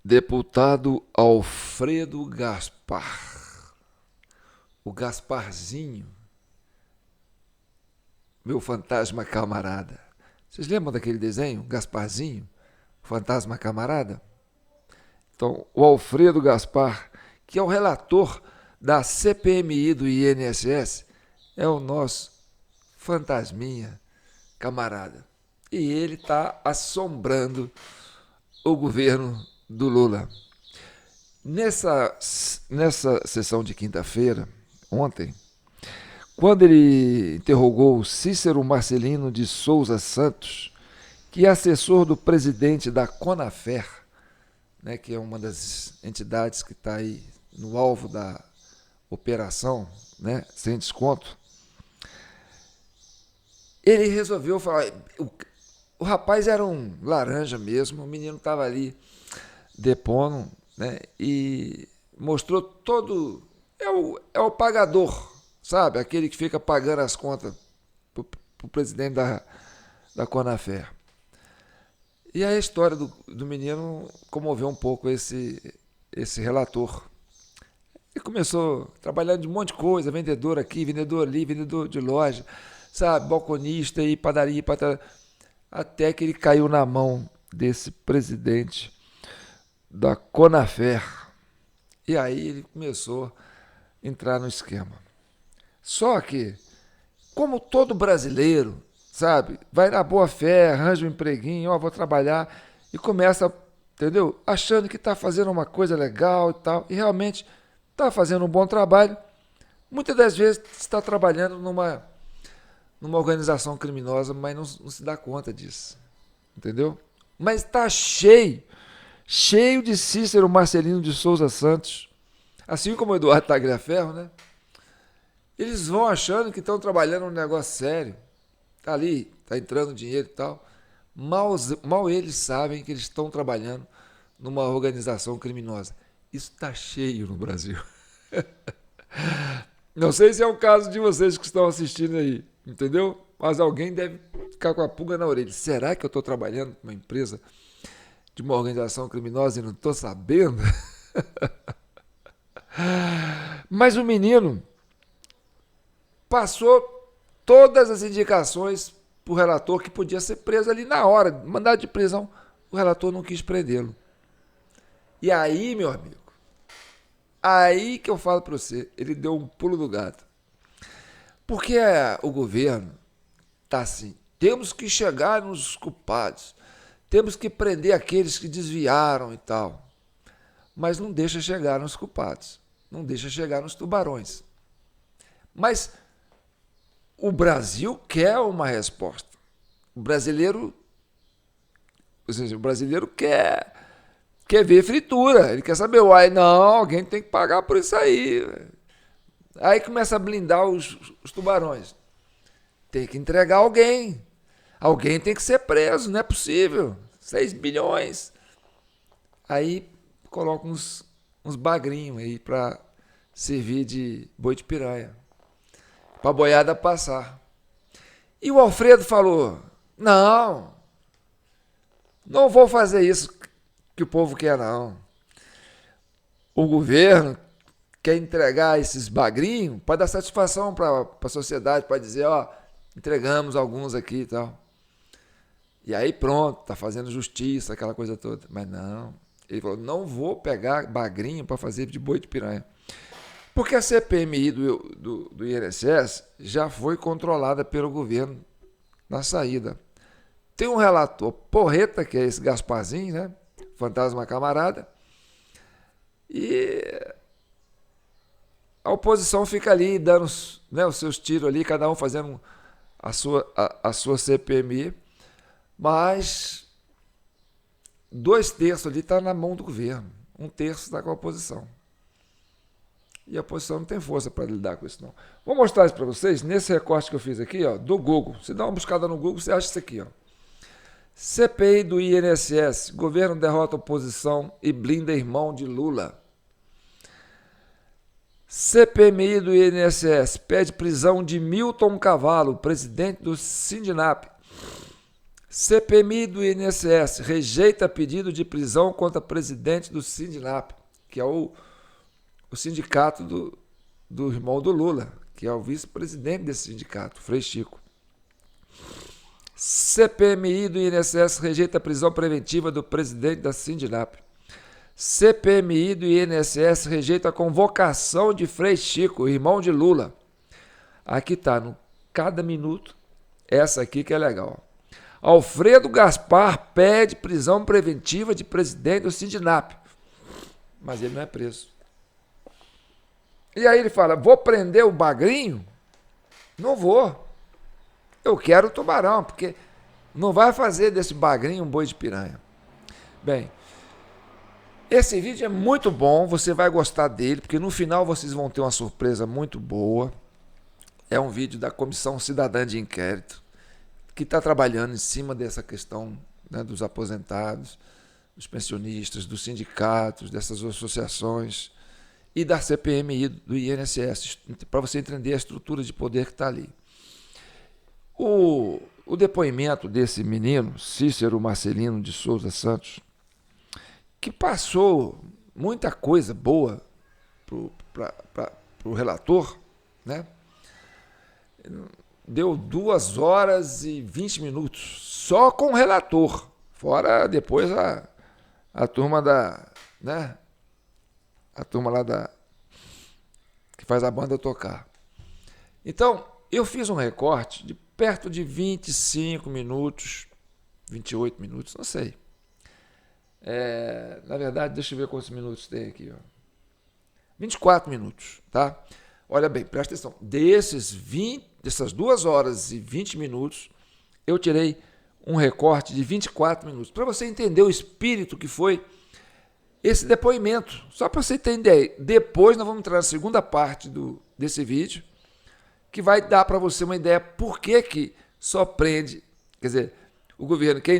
Deputado Alfredo Gaspar, o Gasparzinho, meu fantasma camarada. Vocês lembram daquele desenho, Gasparzinho, fantasma camarada? Então, o Alfredo Gaspar, que é o relator da CPMI do INSS, é o nosso fantasminha camarada. E ele está assombrando o governo do Lula. Nessa sessão de quinta-feira, ontem, quando ele interrogou Cícero Marcelino de Souza Santos, que é assessor do presidente da Conafer, né, que é uma das entidades que está aí no alvo da operação, né, sem desconto, ele resolveu falar. O rapaz era um laranja mesmo, o menino estava ali depondo, né, e mostrou todo. É o pagador, sabe? Aquele que fica pagando as contas para o presidente da Conafer. E a história do menino comoveu um pouco esse relator. Ele começou trabalhando de um monte de coisa, vendedor aqui, vendedor ali, vendedor de loja, sabe, balconista e padaria, até que ele caiu na mão desse presidente da Conafer. E aí ele começou a entrar no esquema. Só que, como todo brasileiro, sabe, vai na boa fé, arranja um empreguinho, ó, vou trabalhar, e começa, entendeu? Achando que está fazendo uma coisa legal e tal, e realmente está fazendo um bom trabalho. Muitas das vezes está trabalhando numa organização criminosa, mas não se dá conta disso, entendeu? Mas está cheio de Cícero Marcelino de Souza Santos, assim como o Eduardo Tagliaferro, né? Eles vão achando que estão trabalhando num negócio sério, tá ali, tá entrando dinheiro e tal. Mal eles sabem que eles estão trabalhando numa organização criminosa. Isso está cheio no Brasil. Não sei se é o caso de vocês que estão assistindo aí, entendeu? Mas alguém deve ficar com a pulga na orelha. Será que eu estou trabalhando com uma empresa de uma organização criminosa e não estou sabendo? Mas o menino passou todas as indicações para o relator que podia ser preso ali na hora, mandado de prisão. O relator não quis prendê-lo. E aí, meu amigo, aí que eu falo para você, ele deu um pulo do gato. Porque o governo está assim, temos que chegar nos culpados, temos que prender aqueles que desviaram e tal. Mas não deixa chegar nos culpados, não deixa chegar nos tubarões. Mas o Brasil quer uma resposta. O brasileiro quer ver fritura. Ele quer saber, uai, não, alguém tem que pagar por isso aí. Aí começa a blindar os tubarões. Tem que entregar alguém. Alguém tem que ser preso, não é possível. 6 bilhões. Aí coloca uns bagrinhos aí para servir de boi de piranha. Para a boiada passar. E o Alfredo falou, não vou fazer isso que o povo quer, não. O governo quer entregar esses bagrinhos para dar satisfação para a sociedade, para dizer, ó, entregamos alguns aqui e tal. E aí pronto, tá fazendo justiça, aquela coisa toda. Mas não, ele falou, não vou pegar bagrinho para fazer de boi de piranha. Porque a CPMI do INSS já foi controlada pelo governo na saída. Tem um relator porreta, que é esse Gasparzinho, né? Fantasma camarada. E a oposição fica ali dando, né, os seus tiros ali, cada um fazendo a sua CPMI. Mas 2/3 ali está na mão do governo. 1/3 está com a oposição. E a oposição não tem força para lidar com isso, não. Vou mostrar isso para vocês nesse recorte que eu fiz aqui, ó, do Google. Você dá uma buscada no Google, você acha isso aqui, ó. CPI do INSS. Governo derrota a oposição e blinda irmão de Lula. CPMI do INSS pede prisão de Milton Cavallo, presidente do Sindinap. CPMI do INSS rejeita pedido de prisão contra presidente do Sindinap, que é o sindicato do irmão do Lula, que é o vice-presidente desse sindicato, Frei Chico. CPMI do INSS rejeita a prisão preventiva do presidente da Sindinap. CPMI do INSS rejeita a convocação de Frei Chico, irmão de Lula. Aqui está, no cada minuto, essa aqui que é legal. Alfredo Gaspar pede prisão preventiva de presidente do Sindinap. Mas ele não é preso. E aí ele fala, vou prender o Bagrinho? Não vou. Eu quero o Tubarão, porque não vai fazer desse Bagrinho um boi de piranha. Bem, esse vídeo é muito bom, você vai gostar dele, porque no final vocês vão ter uma surpresa muito boa. É um vídeo da Comissão Cidadã de Inquérito, que está trabalhando em cima dessa questão, né, dos aposentados, dos pensionistas, dos sindicatos, dessas associações e da CPMI do INSS, para você entender a estrutura de poder que está ali. O depoimento desse menino, Cícero Marcelino de Souza Santos, que passou muita coisa boa para o relator, né? Deu 2 horas e 20 minutos, só com o relator, fora depois a turma da, né? A turma lá que faz a banda tocar. Então, eu fiz um recorte de perto de 25 minutos, 28 minutos, não sei. Na verdade, deixa eu ver quantos minutos tem aqui. Ó. 24 minutos, tá? Olha bem, presta atenção. Dessas 2 horas e 20 minutos, eu tirei um recorte de 24 minutos, para você entender o espírito que foi esse depoimento. Só para você entender. Depois nós vamos entrar na segunda parte desse vídeo, que vai dar para você uma ideia por que só prende, quer dizer, o governo quer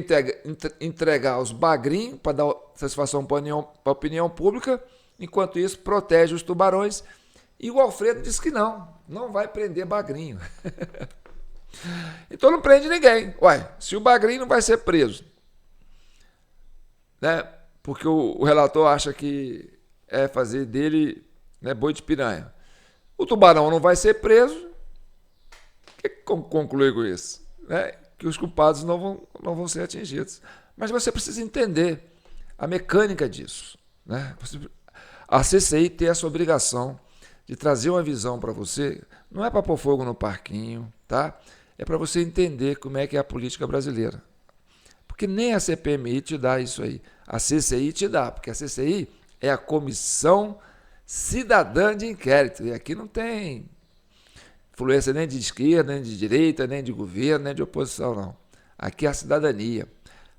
entregar os bagrinhos para dar satisfação para a opinião pública, enquanto isso protege os tubarões, e o Alfredo disse que não vai prender bagrinho. Então não prende ninguém. Uai, se o bagrinho não vai ser preso, né, porque o relator acha que é fazer dele, né, boi de piranha, o tubarão não vai ser preso, o que conclui com isso? Né? Que os culpados não vão ser atingidos. Mas você precisa entender a mecânica disso. Né? A CCI tem essa obrigação de trazer uma visão para você, não é para pôr fogo no parquinho, tá? É para você entender como é que é a política brasileira. Porque nem a CPMI te dá isso aí. A CCI te dá, porque a CCI é a Comissão Cidadã de Inquérito. E aqui não tem influência nem de esquerda, nem de direita, nem de governo, nem de oposição, não. Aqui é a cidadania.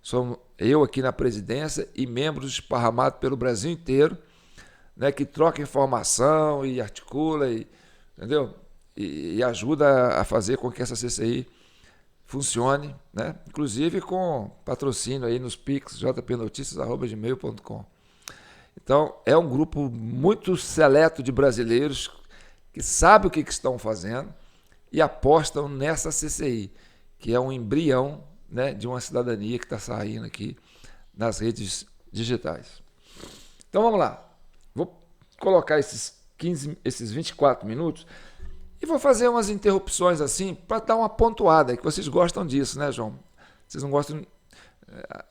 Somos eu aqui na presidência e membros esparramados pelo Brasil inteiro, né, que troca informação e articula, entendeu? E ajuda a fazer com que essa CCI funcione, né? Inclusive com patrocínio aí nos Pix, jpnoticias@gmail.com. Então, é um grupo muito seleto de brasileiros que sabem o que estão fazendo e apostam nessa CCI, que é um embrião, né, de uma cidadania que está saindo aqui nas redes digitais. Então, vamos lá. Vou colocar esses 24 minutos e vou fazer umas interrupções assim para dar uma pontuada, que vocês gostam disso, né, João? Vocês não gostam...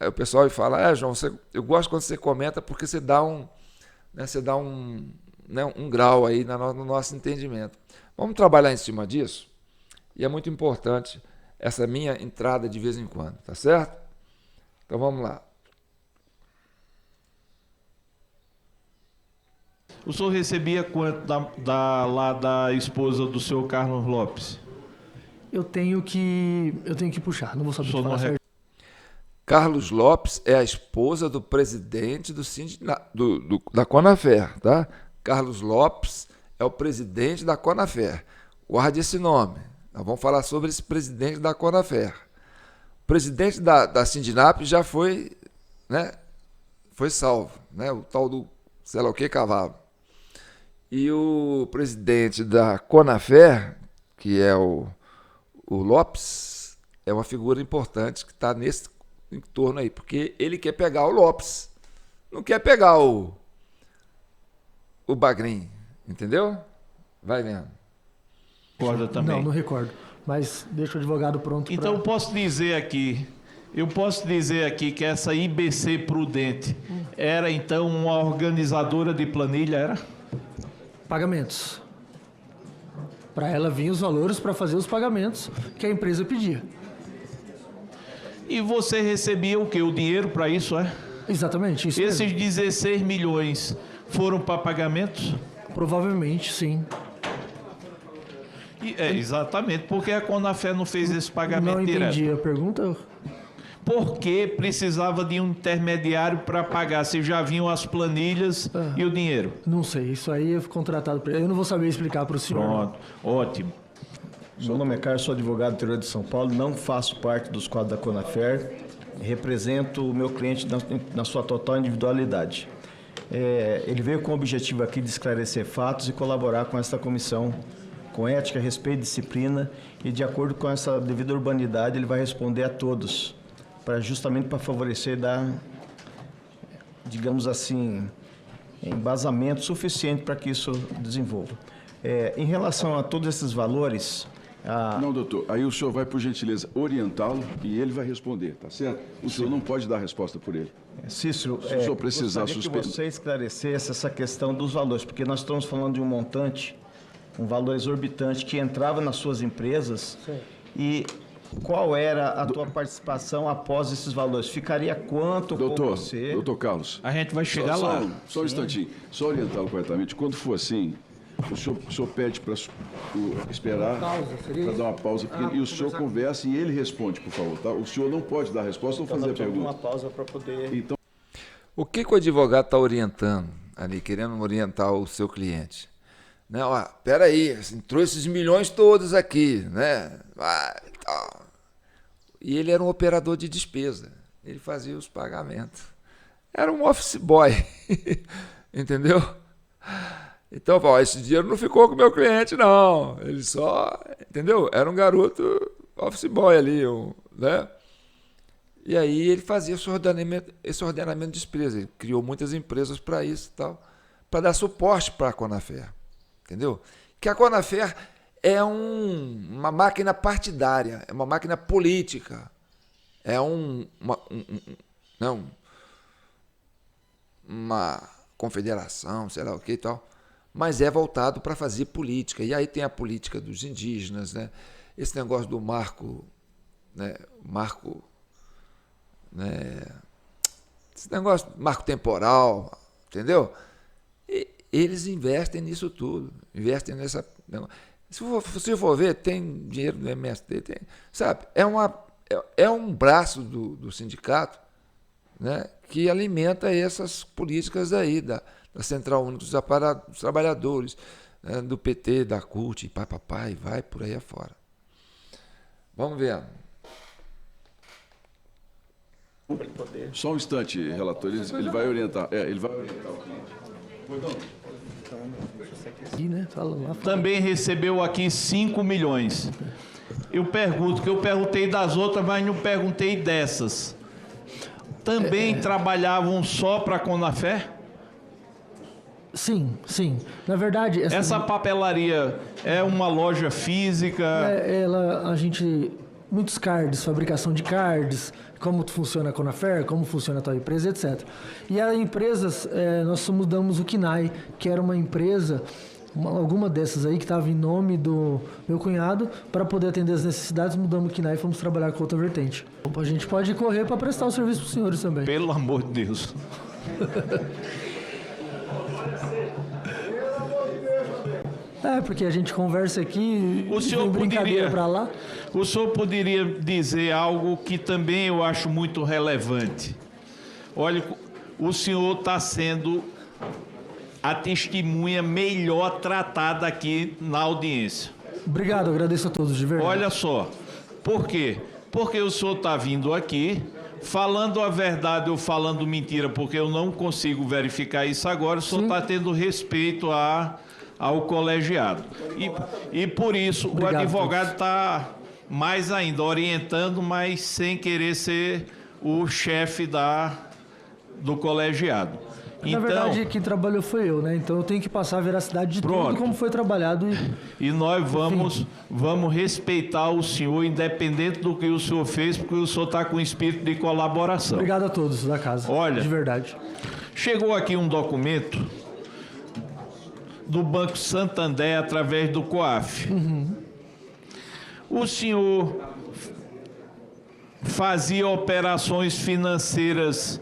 O pessoal fala, João, eu gosto quando você comenta porque você dá um grau aí no nosso entendimento. Vamos trabalhar em cima disso? E é muito importante essa minha entrada de vez em quando, tá certo? Então vamos lá. O senhor recebia quanto lá da esposa do senhor Carlos Lopes? Eu tenho que puxar, não vou saber falar certo. Carlos Lopes é a esposa do presidente da Conafer, tá? Carlos Lopes é o presidente da Conafer. Guarde esse nome. Nós vamos falar sobre esse presidente da Conafer. O presidente da Sindinap já foi, né, foi salvo, né? O tal do sei lá o que cavalo. E o presidente da Conafer, que é o Lopes, é uma figura importante que está nesse entorno aí, porque ele quer pegar o Lopes, não quer pegar o Bagrin, entendeu? Vai vendo. Recorda também? Não recordo. Mas deixa o advogado pronto. Então eu posso dizer aqui que essa IBC Prudente era então uma organizadora de planilha, era? Pagamentos. Para ela vir os valores para fazer os pagamentos que a empresa pedia. E você recebia o quê? O dinheiro para isso, é? Exatamente, isso Esses mesmo. 16 milhões foram para pagamentos? Provavelmente, sim. Exatamente, porque a Conafé não fez esse pagamento Não entendi direto. a pergunta. Por que precisava de um intermediário para pagar, se já vinham as planilhas e o dinheiro? Não sei, isso aí é contratado. Eu não vou saber explicar para o senhor. Pronto, ótimo. Meu nome é Carlos, sou advogado do interior de São Paulo, não faço parte dos quadros da Conafer, represento o meu cliente na sua total individualidade. Ele veio com o objetivo aqui de esclarecer fatos e colaborar com esta comissão com ética, respeito e disciplina, e de acordo com essa devida urbanidade ele vai responder a todos, justamente para favorecer digamos assim, embasamento suficiente para que isso desenvolva. Em relação a todos esses valores... Não, doutor. Aí o senhor vai, por gentileza, orientá-lo e ele vai responder, tá certo? O senhor não pode dar a resposta por ele. Cícero, Se o senhor precisar gostaria que você esclarecesse essa questão dos valores, porque nós estamos falando de um montante, um valor exorbitante que entrava nas suas empresas. Sim. E qual era a tua participação após esses valores? Ficaria quanto com você? Doutor Carlos. A gente vai chegar lá. Só um instantinho. Só orientá-lo corretamente. Quando for assim, o senhor pede para esperar, para dar uma pausa, e o senhor conversa e ele responde, por favor, tá? O senhor não pode dar a resposta ou fazer a pergunta. Uma pausa para poder... Então, O que o advogado está orientando ali, querendo orientar o seu cliente? Né? Ó, peraí, entrou esses milhões todos aqui, né? E ele era um operador de despesa, ele fazia os pagamentos. Era um office boy, entendeu? Então, ó, esse dinheiro não ficou com o meu cliente, não. Ele só, entendeu? Era um garoto office boy ali, né? E aí ele fazia esse ordenamento de despesa. Ele criou muitas empresas para isso e tal, para dar suporte para a Conafer, entendeu? Que a Conafer é uma máquina partidária, é uma máquina política, é uma confederação, sei lá o que e tal, mas é voltado para fazer política. E aí tem a política dos indígenas, né? Esse negócio do marco, esse negócio marco temporal, entendeu? E eles investem nisso tudo, investem nessa... Se você for ver, tem dinheiro do MST, tem, sabe? É um braço do sindicato, né, que alimenta essas políticas aí, da Central Única dos Trabalhadores, né, do PT, da CUT, e vai por aí afora. Vamos ver. só um instante, relator, ele vai orientar. Ele vai orientar o cliente. Né? Fala lá. Também recebeu aqui 5 milhões. Eu pergunto, que eu perguntei das outras, mas não perguntei dessas. Também trabalhavam só para a Conafé? Sim, sim. Na verdade... Essa papelaria é uma loja física? Muitos cards, fabricação de cards, como funciona a Conafer, como funciona a tua empresa, etc. E as empresas, nós mudamos o KNAI, que era uma empresa, alguma dessas aí que estava em nome do meu cunhado, para poder atender as necessidades, mudamos o KNAI e fomos trabalhar com outra vertente. A gente pode correr para prestar o serviço para os senhores também. Pelo amor de Deus. Porque a gente conversa aqui O senhor brincadeira para lá. O senhor poderia dizer algo que também eu acho muito relevante. Olha, o senhor está sendo a testemunha melhor tratada aqui na audiência. Obrigado, agradeço a todos, de verdade. Olha só, por quê? Porque o senhor está vindo aqui, falando a verdade ou falando mentira, porque eu não consigo verificar isso agora, o senhor está tendo respeito ao colegiado. E por isso, Obrigado, o advogado mais ainda, orientando, mas sem querer ser o chefe do colegiado. Na verdade, quem trabalhou foi eu, né? Então eu tenho que passar a veracidade de tudo como foi trabalhado. E nós vamos respeitar o senhor, independente do que o senhor fez, porque o senhor está com espírito de colaboração. Obrigado a todos da casa. Olha, de verdade. Chegou aqui um documento do Banco Santander através do COAF. O senhor fazia operações financeiras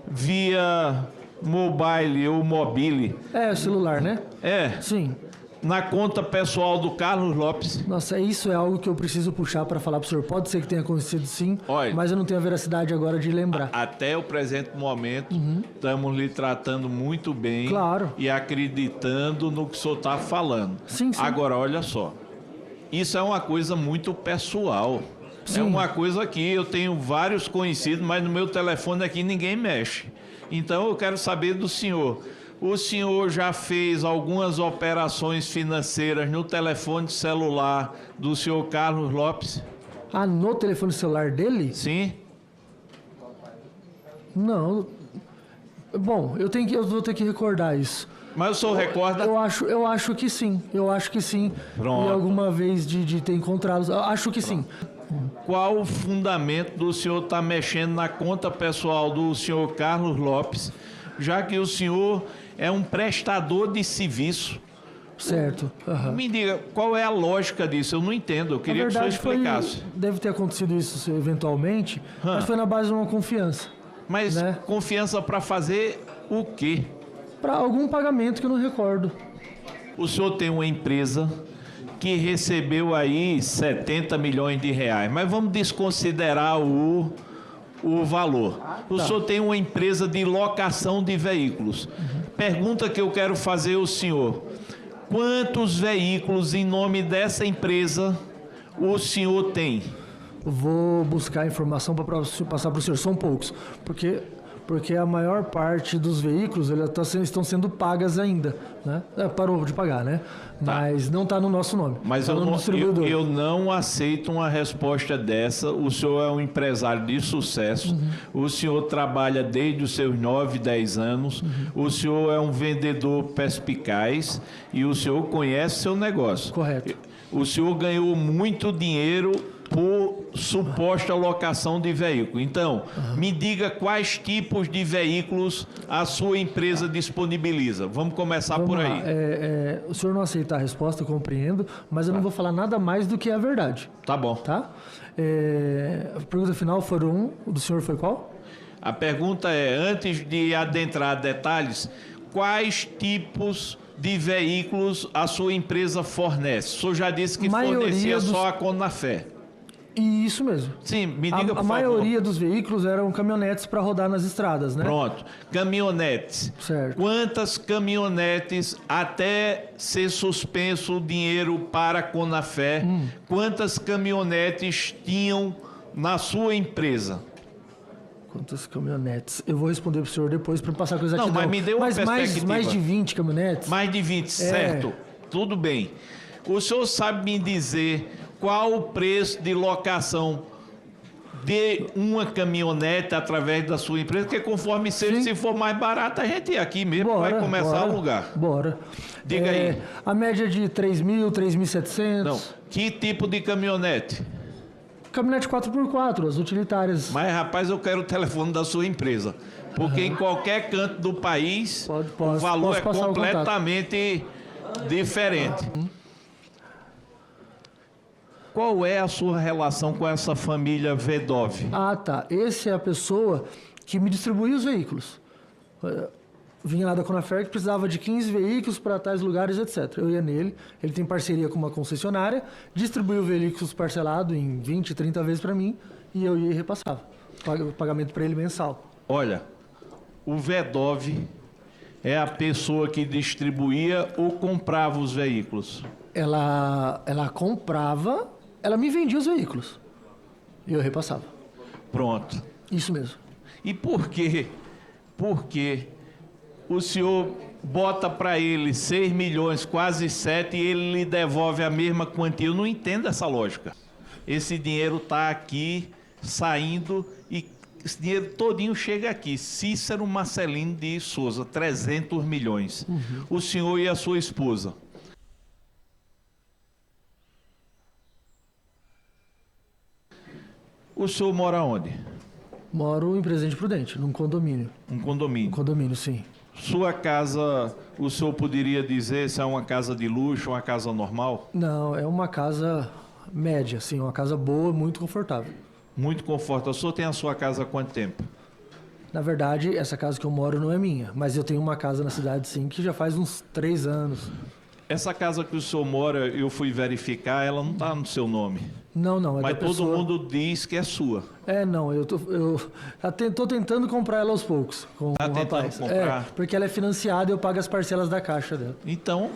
via mobile ou mobile. É, o celular, né? É. Sim. Na conta pessoal do Carlos Lopes. Nossa, isso é algo que eu preciso puxar para falar para o senhor. Pode ser que tenha acontecido sim, Olha, mas eu não tenho a veracidade agora de lembrar. Até o presente momento, estamos lhe tratando muito bem. Claro. E acreditando no que o senhor está falando. Sim, sim. Agora, olha só. Isso é uma coisa muito pessoal. Sim. É uma coisa que eu tenho vários conhecidos, mas no meu telefone aqui ninguém mexe. Então eu quero saber do senhor. O senhor já fez algumas operações financeiras no telefone celular do senhor Carlos Lopes? Ah, no telefone celular dele? Sim. Não. Bom, eu vou ter que recordar isso. Mas o senhor recorda? Eu acho que sim. Eu acho que sim. Pronto. E alguma vez de ter encontrado. Eu acho que sim. Qual o fundamento do senhor estar mexendo na conta pessoal do senhor Carlos Lopes, já que o senhor é um prestador de serviço? Certo. Me diga, qual é a lógica disso? Eu não entendo, eu queria que o senhor explicasse. Deve ter acontecido isso eventualmente, mas foi na base de uma confiança. Mas né? Confiança para fazer o quê? Para algum pagamento que eu não recordo. O senhor tem uma empresa que recebeu aí 70 milhões de reais, mas vamos desconsiderar o valor. O senhor tem uma empresa de locação de veículos. Pergunta que eu quero fazer ao senhor: quantos veículos em nome dessa empresa o senhor tem? Vou buscar informação para passar para o senhor. São poucos, porque a maior parte dos veículos estão sendo pagas ainda, né? Parou de pagar, né? Mas não está no nosso nome. Mas tá eu não aceito uma resposta dessa. O senhor é um empresário de sucesso. O senhor trabalha desde os seus 9, 10 anos. O senhor é um vendedor perspicaz e o senhor conhece seu negócio. Correto. O senhor ganhou muito dinheiro por suposta locação de veículo. Então, me diga quais tipos de veículos a sua empresa disponibiliza. Vamos começar por aí. O senhor não aceitar a resposta, eu compreendo, mas eu não vou falar nada mais do que a verdade. Tá bom. Tá? A pergunta final o do senhor foi qual? A pergunta é, antes de adentrar detalhes, quais tipos de veículos a sua empresa fornece? O senhor já disse que fornecia só a Conafé. Isso mesmo. Sim, me diga, por favor. A maioria dos veículos eram caminhonetes para rodar nas estradas, né? Pronto. Caminhonetes. Certo. Quantas caminhonetes, até ser suspenso o dinheiro para a Conafé, quantas caminhonetes tinham na sua empresa? Quantas caminhonetes? Eu vou responder para o senhor depois para passar com exatidão. Não, mas me dê uma perspectiva. Mais de 20 caminhonetes? Mais de 20, certo. Tudo bem. O senhor sabe me dizer qual o preço de locação de uma caminhonete através da sua empresa? Porque conforme seja, se for mais barato, a gente aqui mesmo vai começar a alugar. Bora. Diga aí. A média de 3.000, 3.700. Não. Que tipo de caminhonete? Caminhonete 4x4, as utilitárias. Mas, rapaz, eu quero o telefone da sua empresa. Porque em qualquer canto do país, o valor é completamente diferente. Qual é a sua relação com essa família Vedov? Ah, tá. Essa é a pessoa que me distribuía os veículos. Vinha lá da Conafer que precisava de 15 veículos para tais lugares, etc. Eu ia nele, ele tem parceria com uma concessionária, distribuía os veículos parcelado em 20, 30 vezes para mim e eu ia e repassava. O pagamento para ele mensal. Olha, o Vedov é a pessoa que distribuía ou comprava os veículos? Ela comprava, ela me vendia os veículos e eu repassava. Pronto. Isso mesmo. E por quê? Porque o senhor bota para ele 6 milhões, quase 7, e ele lhe devolve a mesma quantia? Eu não entendo essa lógica. esse dinheiro está aqui saindo e esse dinheiro todinho chega aqui. Cícero Marcelino de Souza, 300 milhões. O senhor e a sua esposa. O senhor mora onde? Moro em Presidente Prudente, num condomínio. Um condomínio. Um condomínio, sim. Sua casa, o senhor poderia dizer se é uma casa de luxo, uma casa normal? Não, é uma casa média, assim, uma casa boa, muito confortável. Muito confortável. O senhor tem a sua casa há quanto tempo? Na verdade, essa casa que eu moro não é minha, mas eu tenho uma casa na cidade, sim, que já faz uns 3 anos. Essa casa que o senhor mora, eu fui verificar, ela não está no seu nome. Não, é Mas da todo pessoa... mundo diz que é sua. Não, eu tô tentando comprar ela aos poucos com Tá o tentando rapaz. comprar? Porque ela é financiada e eu pago as parcelas da caixa dela. Então,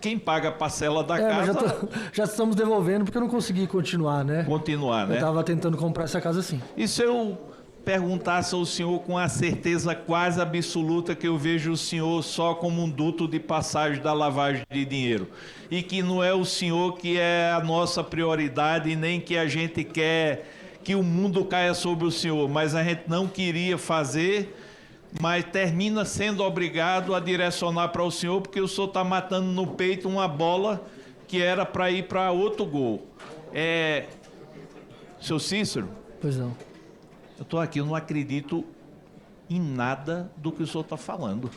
quem paga a parcela da Mas casa... já estamos devolvendo porque eu não consegui continuar, né? Continuar, né? Eu tava tentando comprar essa casa sim. E se eu perguntasse ao senhor com a certeza quase absoluta que eu vejo o senhor só como um duto de passagem da lavagem de dinheiro e que não é o senhor que é a nossa prioridade e nem que a gente quer que o mundo caia sobre o senhor, mas a gente não queria fazer, mas termina sendo obrigado a direcionar para o senhor porque o senhor está matando no peito uma bola que era para ir para outro gol. Seu Cícero? Pois não. Eu estou aqui, eu não acredito em nada do que o senhor está falando.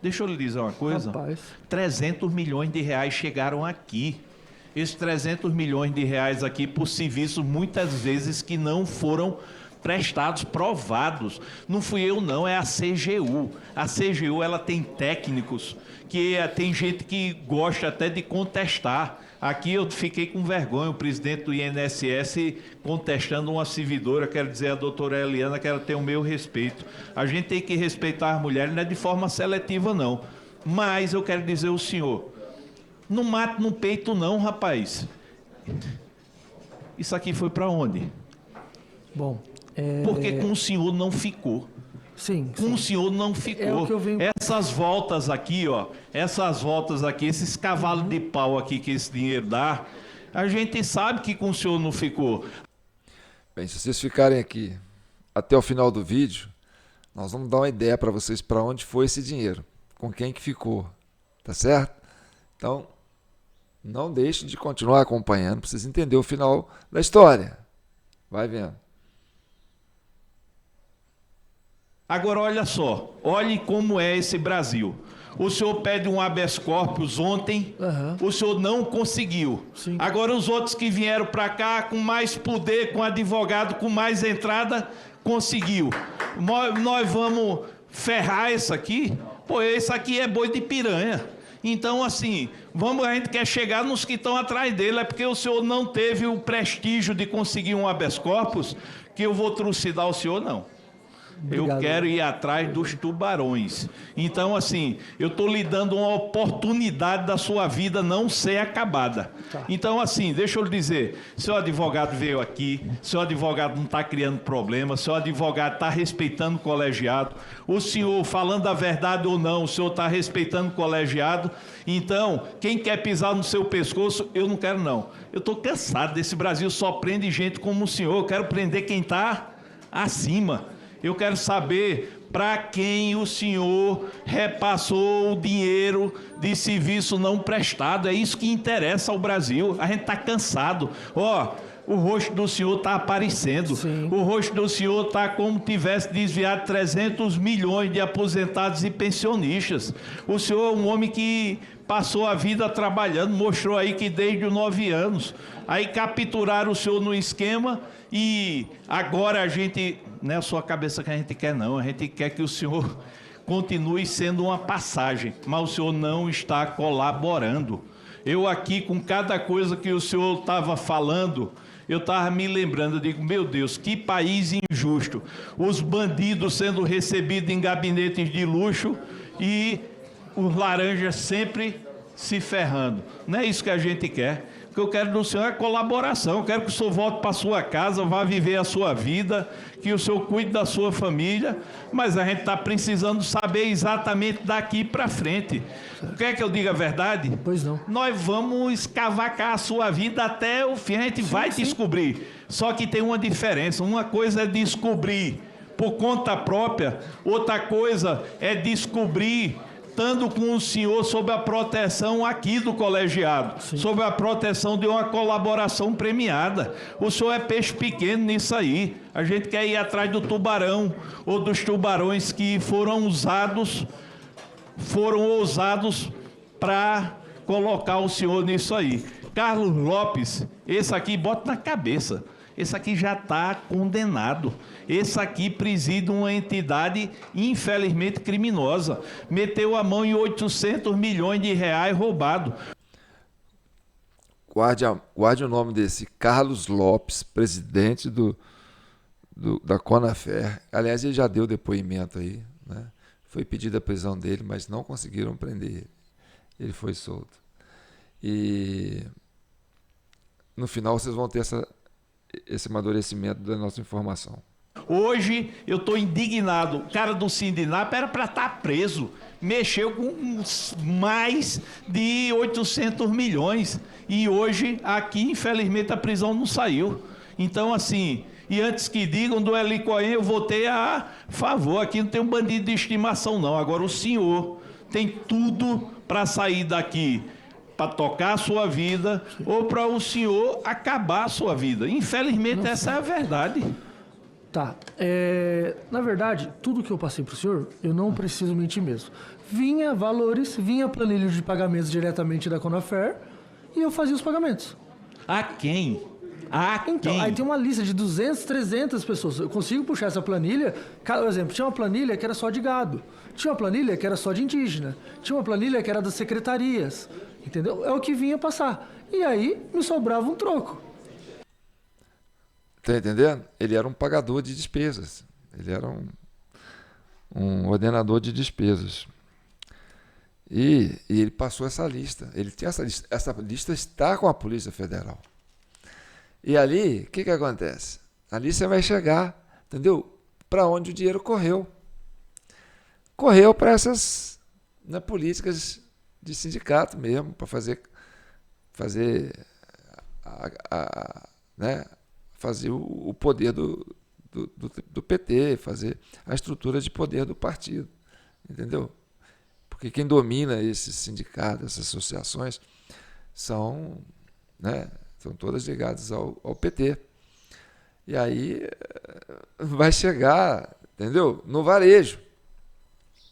Deixa eu lhe dizer uma coisa. Rapaz. 300 milhões de reais chegaram aqui. Esses 300 milhões de reais aqui por serviços muitas vezes que não foram prestados, provados. Não fui eu não, é a CGU. A CGU, ela tem técnicos que tem gente que gosta até de contestar. Aqui eu fiquei com vergonha, o presidente do INSS contestando uma servidora, quero dizer a doutora Eliana, que ela tem o meu respeito. A gente tem que respeitar as mulheres, não é de forma seletiva não. Mas eu quero dizer ao senhor, não mate no peito não, rapaz. Isso aqui foi para onde? Bom, Porque com o senhor não ficou. Sim. Com o senhor não ficou. É o que eu venho... Essas voltas aqui, ó, esses cavalos de pau aqui que esse dinheiro dá, a gente sabe que com o senhor não ficou. Bem, se vocês ficarem aqui até o final do vídeo, nós vamos dar uma ideia para vocês para onde foi esse dinheiro, com quem que ficou, tá certo? Então, não deixem de continuar acompanhando para vocês entenderem o final da história. Vai vendo. Agora olha só, olhe como é esse Brasil. O senhor pede um habeas corpus ontem, o senhor não conseguiu. Sim. Agora os outros que vieram para cá com mais poder, com advogado, com mais entrada, conseguiu. Nós vamos ferrar isso aqui? Pô, isso aqui é boi de piranha. Então, assim, a gente quer chegar nos que estão atrás dele, é porque o senhor não teve o prestígio de conseguir um habeas corpus, que eu vou trucidar o senhor, não. Obrigado. Eu quero ir atrás dos tubarões. Então, assim, eu estou lhe dando uma oportunidade da sua vida não ser acabada. Tá. Então, assim, deixa eu lhe dizer, seu advogado veio aqui, seu advogado não está criando problema, seu advogado está respeitando o colegiado, o senhor, falando a verdade ou não, o senhor está respeitando o colegiado. Então, quem quer pisar no seu pescoço, eu não quero não. Eu estou cansado desse Brasil, só prende gente como o senhor, eu quero prender quem está acima. Eu quero saber para quem o senhor repassou o dinheiro de serviço não prestado. É isso que interessa ao Brasil. A gente está cansado. O rosto do senhor está aparecendo. Sim. O rosto do senhor está como tivesse desviado 300 milhões de aposentados e pensionistas. O senhor é um homem que passou a vida trabalhando, mostrou aí que desde os 9 anos. Aí capturaram o senhor no esquema e agora a gente... Não é a sua cabeça que a gente quer, não. A gente quer que o senhor continue sendo uma passagem, mas o senhor não está colaborando. Eu aqui, com cada coisa que o senhor estava falando, eu estava me lembrando, eu digo, meu Deus, que país injusto. Os bandidos sendo recebidos em gabinetes de luxo e os laranjas sempre se ferrando. Não é isso que a gente quer. que eu quero do senhor é colaboração. Eu quero que o senhor volte para a sua casa, vá viver a sua vida, que o senhor cuide da sua família, mas a gente está precisando saber exatamente daqui para frente. Quer que eu diga a verdade? Pois não. Nós vamos escavacar a sua vida até o fim, a gente vai descobrir. Só que tem uma diferença. Uma coisa é descobrir por conta própria, outra coisa é descobrir estando com o senhor sob a proteção aqui do colegiado, sob a proteção de uma colaboração premiada. O senhor é peixe pequeno nisso aí. A gente quer ir atrás do tubarão ou dos tubarões que foram ousados para colocar o senhor nisso aí. Carlos Lopes, esse aqui, bota na cabeça. Esse aqui já está condenado. Esse aqui preside uma entidade infelizmente criminosa. Meteu a mão em 800 milhões de reais roubado. Guarde o nome desse Carlos Lopes, presidente da Conafer. Aliás, ele já deu depoimento aí, né? Foi pedida a prisão dele, mas não conseguiram prender ele. Ele foi solto. E no final vocês vão ter esse amadurecimento da nossa informação. Hoje eu estou indignado. O cara do Sindinap era para estar preso. Mexeu com mais de 800 milhões. E hoje, aqui, infelizmente, a prisão não saiu. Então, assim, e antes que digam do Eli Cohen, eu votei a favor. Aqui não tem um bandido de estimação, não. Agora, o senhor tem tudo para sair daqui, para tocar a sua vida, ou para o senhor acabar a sua vida. Infelizmente, essa é a verdade. Tá. Na verdade, tudo que eu passei para o senhor, eu não preciso mentir mesmo. Vinha valores, vinha planilha de pagamentos diretamente da Conafer e eu fazia os pagamentos. A quem? Então, aí tem uma lista de 200, 300 pessoas. Eu consigo puxar essa planilha. Por exemplo, tinha uma planilha que era só de gado. Tinha uma planilha que era só de indígena. Tinha uma planilha que era das secretarias. Entendeu? É o que vinha passar. E aí, me sobrava um troco. Tá entendendo? Ele era um pagador de despesas. Ele era um ordenador de despesas. E ele passou essa lista. Ele tinha essa lista. Essa lista está com a Polícia Federal. E ali, o que acontece? Ali você vai chegar, entendeu? Para onde o dinheiro correu. Correu para essas, né, políticas de sindicato mesmo, para fazer o poder do PT, fazer a estrutura de poder do partido, entendeu? Porque quem domina esses sindicatos, essas associações, são todas ligadas ao PT. E aí vai chegar, entendeu? No varejo.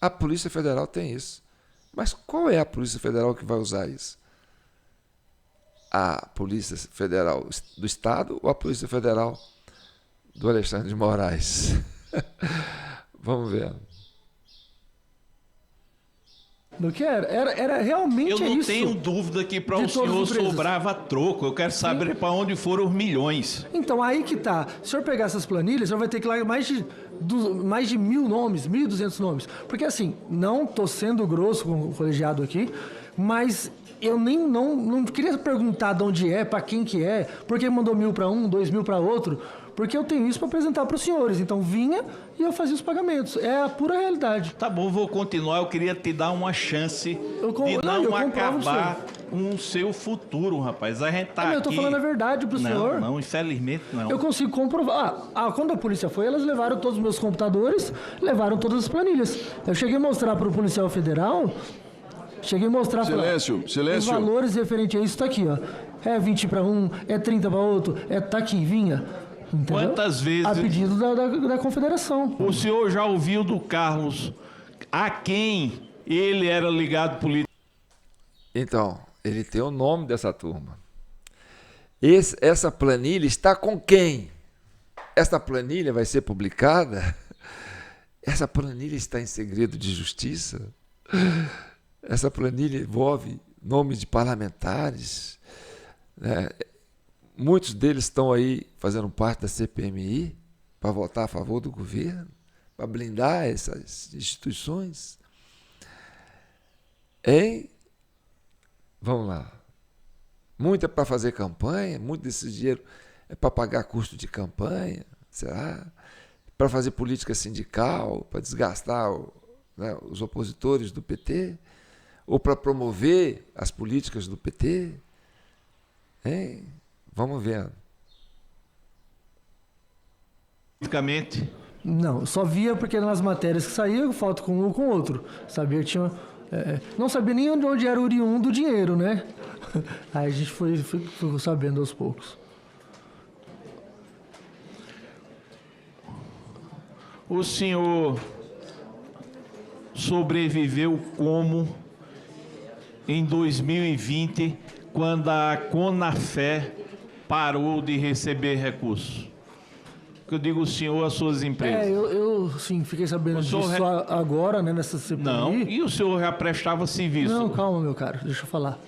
A Polícia Federal tem isso. Mas qual é a Polícia Federal que vai usar isso? A Polícia Federal do Estado ou a Polícia Federal do Alexandre de Moraes? Vamos ver. Não quero. Era realmente isso. Eu não tenho dúvida que para o senhor sobrava troco. Eu quero saber para onde foram os milhões. Então, aí que tá. Se o senhor pegar essas planilhas, o senhor vai ter que ir lá mais de 1.000 nomes, 1.200 nomes. Porque, assim, não tô sendo grosso com o colegiado aqui, mas eu não queria perguntar de onde é, para quem que é, porque mandou 1.000 para um, 2.000 para outro, porque eu tenho isso para apresentar para os senhores. Então, vinha e eu fazia os pagamentos. É a pura realidade. Tá bom, vou continuar. Eu queria te dar uma chance de não acabar com o seu futuro, rapaz. A gente tá aqui... Eu tô falando a verdade pro senhor. Não, infelizmente não. Eu consigo comprovar. Quando a polícia foi, elas levaram todos os meus computadores, levaram todas as planilhas. Eu cheguei a mostrar para o policial federal... Silêncio. Os valores referentes a isso tá aqui, ó. É 20 para um, é 30 para outro, tá aqui, vinha. Entendeu? Quantas vezes... A pedido da confederação. O senhor já ouviu do Carlos a quem ele era ligado político? Então, ele tem o nome dessa turma. Essa planilha está com quem? Essa planilha vai ser publicada? Essa planilha está em segredo de justiça? Essa planilha envolve nomes de parlamentares, né? Muitos deles estão aí fazendo parte da CPMI para votar a favor do governo, para blindar essas instituições. Hein? Vamos lá. Muito é para fazer campanha, muito desse dinheiro é para pagar custo de campanha, será? Para fazer política sindical, para desgastar né, os opositores do PT, ou para promover as políticas do PT? Hein? Vamos ver. Politicamente. Não, só via porque nas matérias que saíam, foto com um ou com outro. Sabia que tinha... não sabia nem onde era oriundo o dinheiro, né? Aí a gente foi sabendo aos poucos. O senhor sobreviveu como em 2020, quando a Conafé parou de receber recursos? Eu digo o senhor, as suas empresas. Eu sim, fiquei sabendo disso agora, né, nessa CPI. Não, e o senhor já prestava serviço? Não, calma, meu caro, deixa eu falar.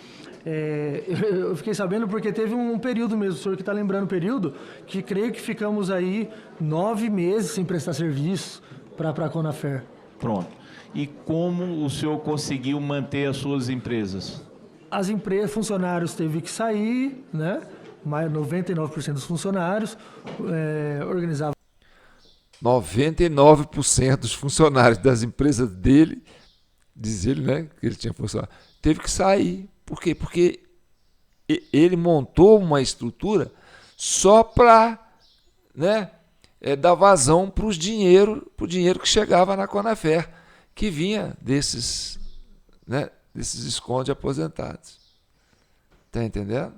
Eu fiquei sabendo porque teve um período mesmo, o senhor que está lembrando o período, que creio que ficamos aí 9 meses sem prestar serviço para a Conafé. Pronto. E como o senhor conseguiu manter as suas empresas? As empresas, funcionários teve que sair, né? Mais 99% dos funcionários organizavam. 99% dos funcionários das empresas dele, diz ele, né, que ele tinha funcionário, teve que sair. Por quê? Porque ele montou uma estrutura só para, né, dar vazão para o dinheiro que chegava na Conafé, que vinha desses, né, desses esconde aposentados. Está entendendo?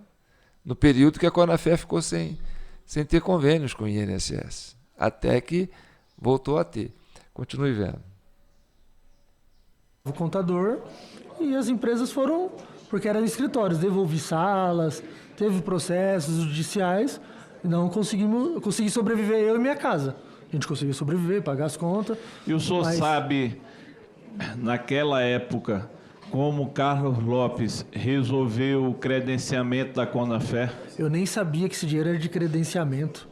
No período que a Conafé ficou sem ter convênios com o INSS, até que voltou a ter. Continue vendo. O contador e as empresas foram, porque eram escritórios, devolvi salas, teve processos judiciais, e não consegui sobreviver eu e minha casa. A gente conseguiu sobreviver, pagar as contas. E o senhor sabe, naquela época, como Carlos Lopes resolveu o credenciamento da Conafé? Eu nem sabia que esse dinheiro era de credenciamento.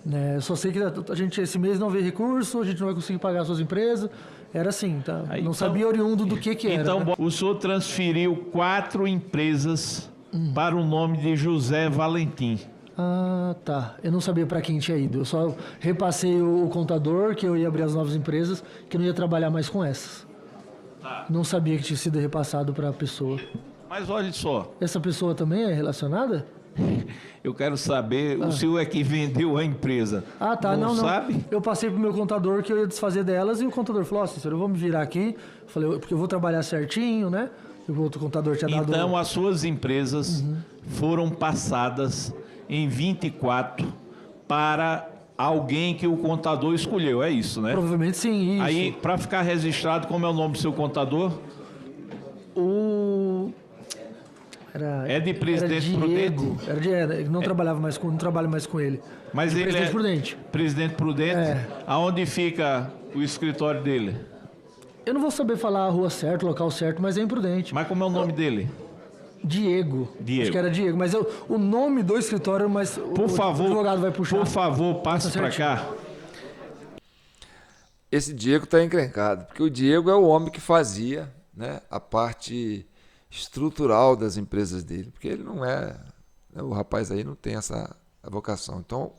Né? Eu só sei que a gente esse mês não vê recurso, a gente não vai conseguir pagar as suas empresas. Era assim, tá? Não então, sabia oriundo do que era. Então, né? O senhor transferiu 4 empresas para o nome de José Valentim. Ah, tá. Eu não sabia para quem tinha ido. Eu só repassei o contador, que eu ia abrir as novas empresas, que eu não ia trabalhar mais com essas. Tá. Não sabia que tinha sido repassado para a pessoa. Mas olha só. Essa pessoa também é relacionada? Eu quero saber, o senhor é que vendeu a empresa. Ah, tá. Não sabe? Eu passei pro meu contador que eu ia desfazer delas e o contador falou, senhor, eu vou me virar aqui. Falei, porque eu vou trabalhar certinho, né? E o outro contador tinha dado... Então, as suas empresas foram passadas em 24 para alguém que o contador escolheu, é isso, né? Provavelmente sim, isso. Aí, para ficar registrado, como é o nome do seu contador? É de Presidente Prudente? Ele não trabalhava mais não trabalho mais com ele. Mas ele Presidente Prudente. Presidente Prudente? É. Aonde fica o escritório dele? Eu não vou saber falar a rua certa, o local certo, mas é em Prudente. Mas como é o nome dele? Diego. Acho que era Diego, mas o nome do escritório, mas por favor, o advogado vai puxar. Por favor, passe para cá. Esse Diego está encrencado, porque o Diego é o homem que fazia, né, a parte estrutural das empresas dele, porque ele não é, né, o rapaz aí não tem essa vocação. Então,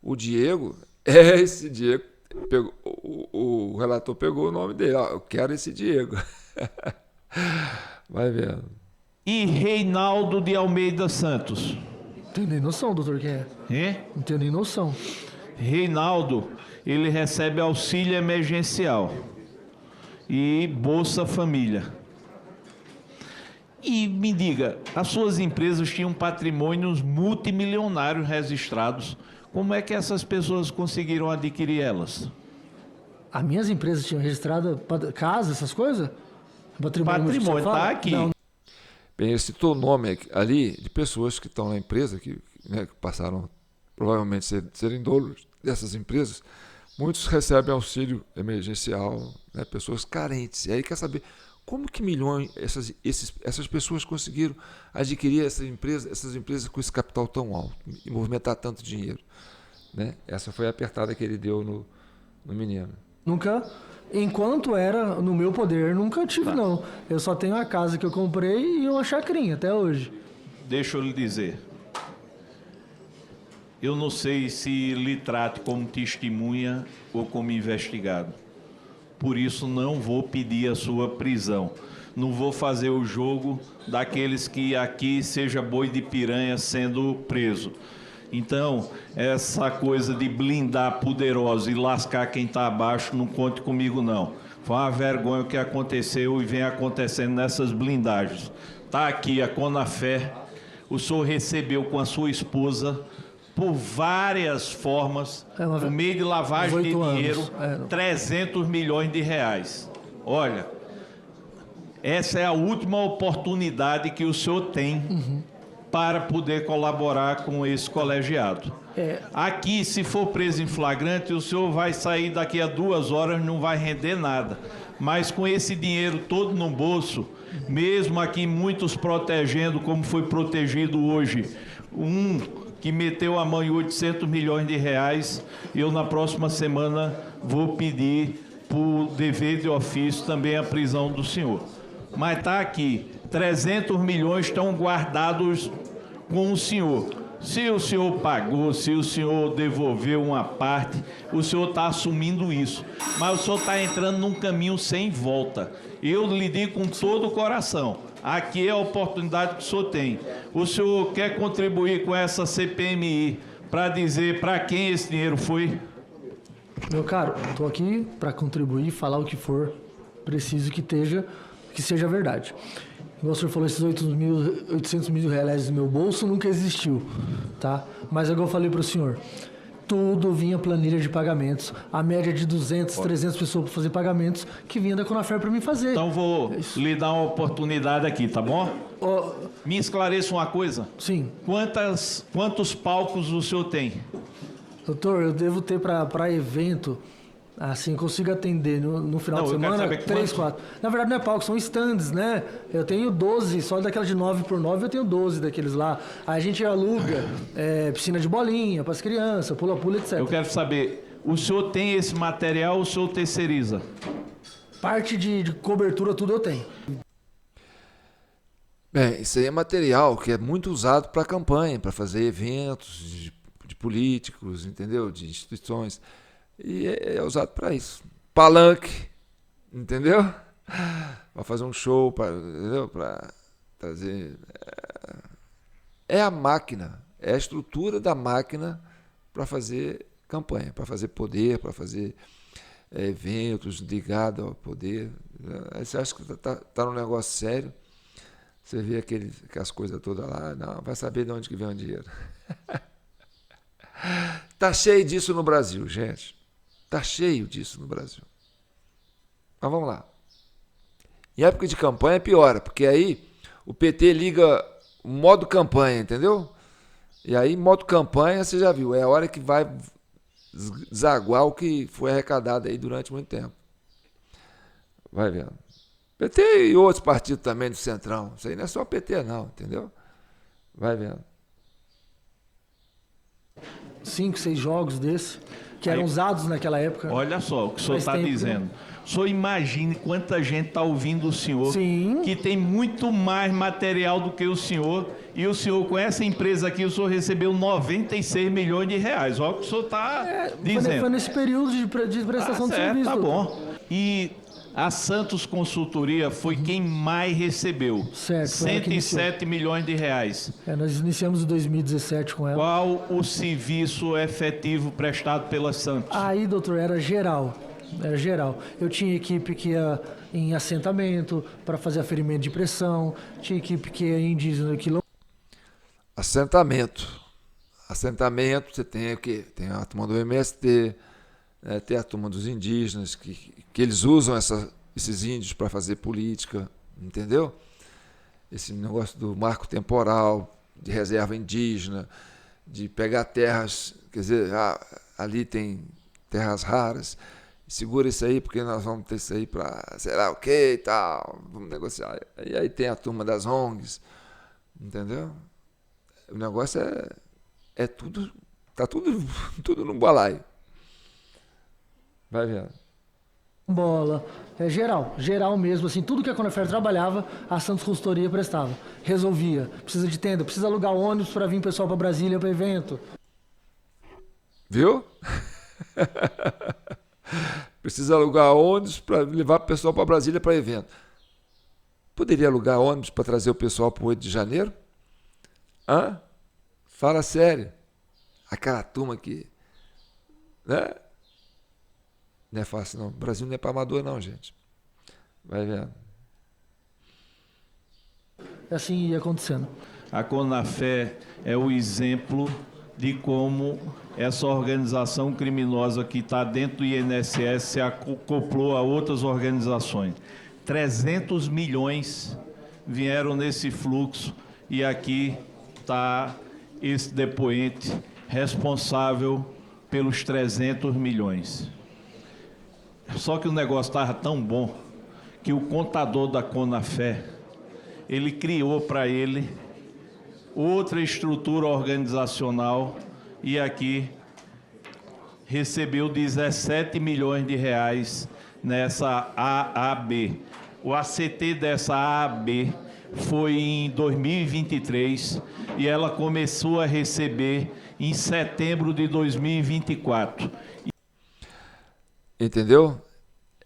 o Diego é esse Diego. O relator pegou o nome dele. Eu quero esse Diego. Vai vendo. E Reinaldo de Almeida Santos? Não tenho nem noção, doutor, quem é. Não tenho nem noção. Reinaldo, ele recebe auxílio emergencial e Bolsa Família. E me diga, as suas empresas tinham patrimônios multimilionários registrados. Como é que essas pessoas conseguiram adquirir elas? As minhas empresas tinham registrado casa, essas coisas? Patrimônio está aqui. Não. Bem, ele citou o nome ali de pessoas que estão na empresa, que passaram provavelmente serem donos dessas empresas. Muitos recebem auxílio emergencial, né, pessoas carentes. E aí quer saber como que milhões, essas pessoas conseguiram adquirir essas empresas com esse capital tão alto e movimentar tanto dinheiro. Né? Essa foi a apertada que ele deu no menino. Nunca, enquanto era no meu poder, nunca tive, não. Eu só tenho a casa que eu comprei e uma chacrinha até hoje. deixa eu lhe dizer. Eu não sei se lhe trate como testemunha ou como investigado. Por isso, não vou pedir a sua prisão. Não vou fazer o jogo daqueles que aqui seja boi de piranha sendo preso. Então, essa coisa de blindar poderoso e lascar quem está abaixo, não conte comigo, não. Foi uma vergonha o que aconteceu e vem acontecendo nessas blindagens. Está aqui a Conafé. O senhor recebeu com a sua esposa, por várias formas, por meio de lavagem de dinheiro, 300 milhões de reais. Olha, essa é a última oportunidade que o senhor tem para poder colaborar com esse colegiado. Aqui, se for preso em flagrante, o senhor vai sair daqui a 2 horas, não vai render nada. Mas com esse dinheiro todo no bolso, mesmo aqui muitos protegendo, como foi protegido hoje, que meteu a mão em 800 milhões de reais, eu na próxima semana vou pedir por dever de ofício também a prisão do senhor. Mas está aqui, 300 milhões estão guardados com o senhor. Se o senhor pagou, se o senhor devolveu uma parte, o senhor está assumindo isso. Mas o senhor está entrando num caminho sem volta. Eu lhe digo com todo o coração. Aqui é a oportunidade que o senhor tem. O senhor quer contribuir com essa CPMI para dizer para quem esse dinheiro foi? Meu caro, estou aqui para contribuir, falar o que for preciso que seja verdade. Como o senhor falou, esses 800 mil reais do meu bolso nunca existiu, tá? Mas é igual eu falei para o senhor, tudo vinha planilha de pagamentos, a média de 200, 300 pessoas para fazer pagamentos, que vinha da Conafé para mim fazer. Então vou lhe dar uma oportunidade aqui, tá bom? Me esclareça uma coisa. Sim. Quantos palcos o senhor tem? Doutor, eu devo ter para evento, assim, consigo atender no final de semana, 3, 4. Na verdade não é palco, são stands, né? Eu tenho 12, só daquela de 9x9 eu tenho 12 daqueles lá. Aí a gente aluga piscina de bolinha para as crianças, pula-pula, etc. Eu quero saber, o senhor tem esse material ou o senhor terceiriza? Parte de cobertura, tudo eu tenho. Bem, isso aí é material que é muito usado para campanha, para fazer eventos de políticos, entendeu? De instituições. E é usado para isso. Palanque, entendeu? Para fazer um show, para trazer... É a máquina, é a estrutura da máquina para fazer campanha, para fazer poder, para fazer eventos ligados ao poder. Aí você acha que está num negócio sério, você vê aquelas coisas todas lá, não, vai saber de onde que vem o dinheiro. Tá cheio disso no Brasil, gente. Tá cheio disso no Brasil. Mas vamos lá. Em época de campanha piora, porque aí o PT liga o modo campanha, entendeu? E aí, modo campanha, você já viu, é a hora que vai desaguar o que foi arrecadado aí durante muito tempo. Vai vendo. PT e outros partidos também do Centrão. Isso aí não é só PT, não, entendeu? Vai vendo. 5, 6 jogos desses que eram usados naquela época. Olha só o que o senhor está dizendo. O senhor imagine quanta gente está ouvindo o senhor, Sim. Que tem muito mais material do que o senhor, e o senhor, com essa empresa aqui, o senhor recebeu 96 milhões de reais. Olha o que o senhor está dizendo. Foi nesse período de prestação de serviço. Tá bom. E a Santos Consultoria foi quem mais recebeu. Certo. 107 milhões de reais. Nós iniciamos em 2017 com ela. Qual o serviço efetivo prestado pela Santos? Aí, doutor, era geral. Eu tinha equipe que ia em assentamento para fazer aferimento de pressão, tinha equipe que ia em indígena quilômetro. Assentamento, você tem o quê? Tem a turma do MST, né? Tem a turma dos indígenas, que eles usam esses índios para fazer política, entendeu? Esse negócio do marco temporal, de reserva indígena, de pegar terras, quer dizer, ali tem terras raras, segura isso aí porque nós vamos ter isso aí para sei lá o que e tal, vamos negociar. E aí tem a turma das ONGs, entendeu? O negócio é tudo, tá tudo no balaio. Vai vendo. bola, geral mesmo, assim, tudo que a Conafer trabalhava, a Santos Consultoria prestava, resolvia. Precisa de tenda, precisa alugar ônibus para vir pessoal para Brasília para evento. Viu? Precisa alugar ônibus para levar o pessoal para Brasília para evento. Poderia alugar ônibus para trazer o pessoal para o 8 de janeiro? Hã? Fala sério. Aquela turma que... Né? Não é fácil, não. O Brasil não é para amador, não, gente. Vai vendo. Assim ia acontecendo. A Conafé é o exemplo de como essa organização criminosa que está dentro do INSS se acoplou a outras organizações. 300 milhões vieram nesse fluxo e aqui está esse depoente responsável pelos 300 milhões. Só que o negócio estava tão bom que o contador da Conafé, ele criou para ele outra estrutura organizacional e aqui recebeu 17 milhões de reais nessa AAB. O ACT dessa AAB foi em 2023 e ela começou a receber em setembro de 2024. Entendeu?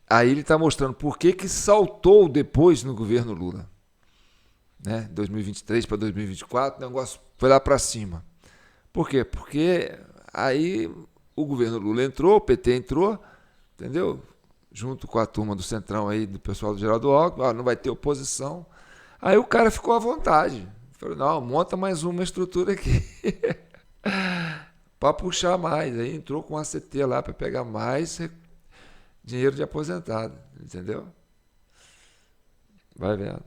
Aí ele está mostrando por que saltou depois no governo Lula. Né? 2023 para 2024, o negócio foi lá para cima. Por quê? Porque aí o governo Lula entrou, o PT entrou, entendeu? Junto com a turma do Centrão aí, do pessoal do Geraldo Alckmin, não vai ter oposição. Aí o cara ficou à vontade. Falou, não, monta mais uma estrutura aqui. Para puxar mais. Aí entrou com a ACT lá para pegar mais dinheiro de aposentado, entendeu? Vai vendo.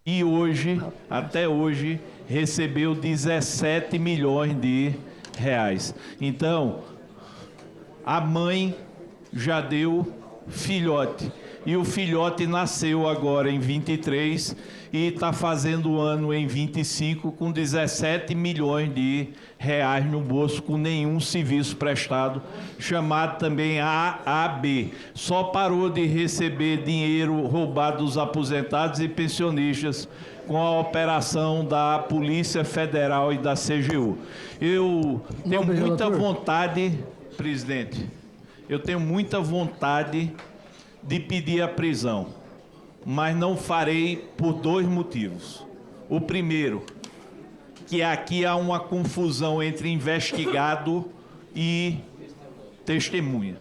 E hoje, até hoje, recebeu 17 milhões de reais. Então, a mãe já deu filhote. E o filhote nasceu agora em 23 e está fazendo ano em 25 com 17 milhões de reais no bolso, com nenhum serviço prestado, chamado também AAB. Só parou de receber dinheiro roubado dos aposentados e pensionistas com a operação da Polícia Federal e da CGU. Eu tenho muita vontade, presidente, eu tenho muita vontade de pedir a prisão, mas não farei por dois motivos. O primeiro, que aqui há uma confusão entre investigado e testemunha.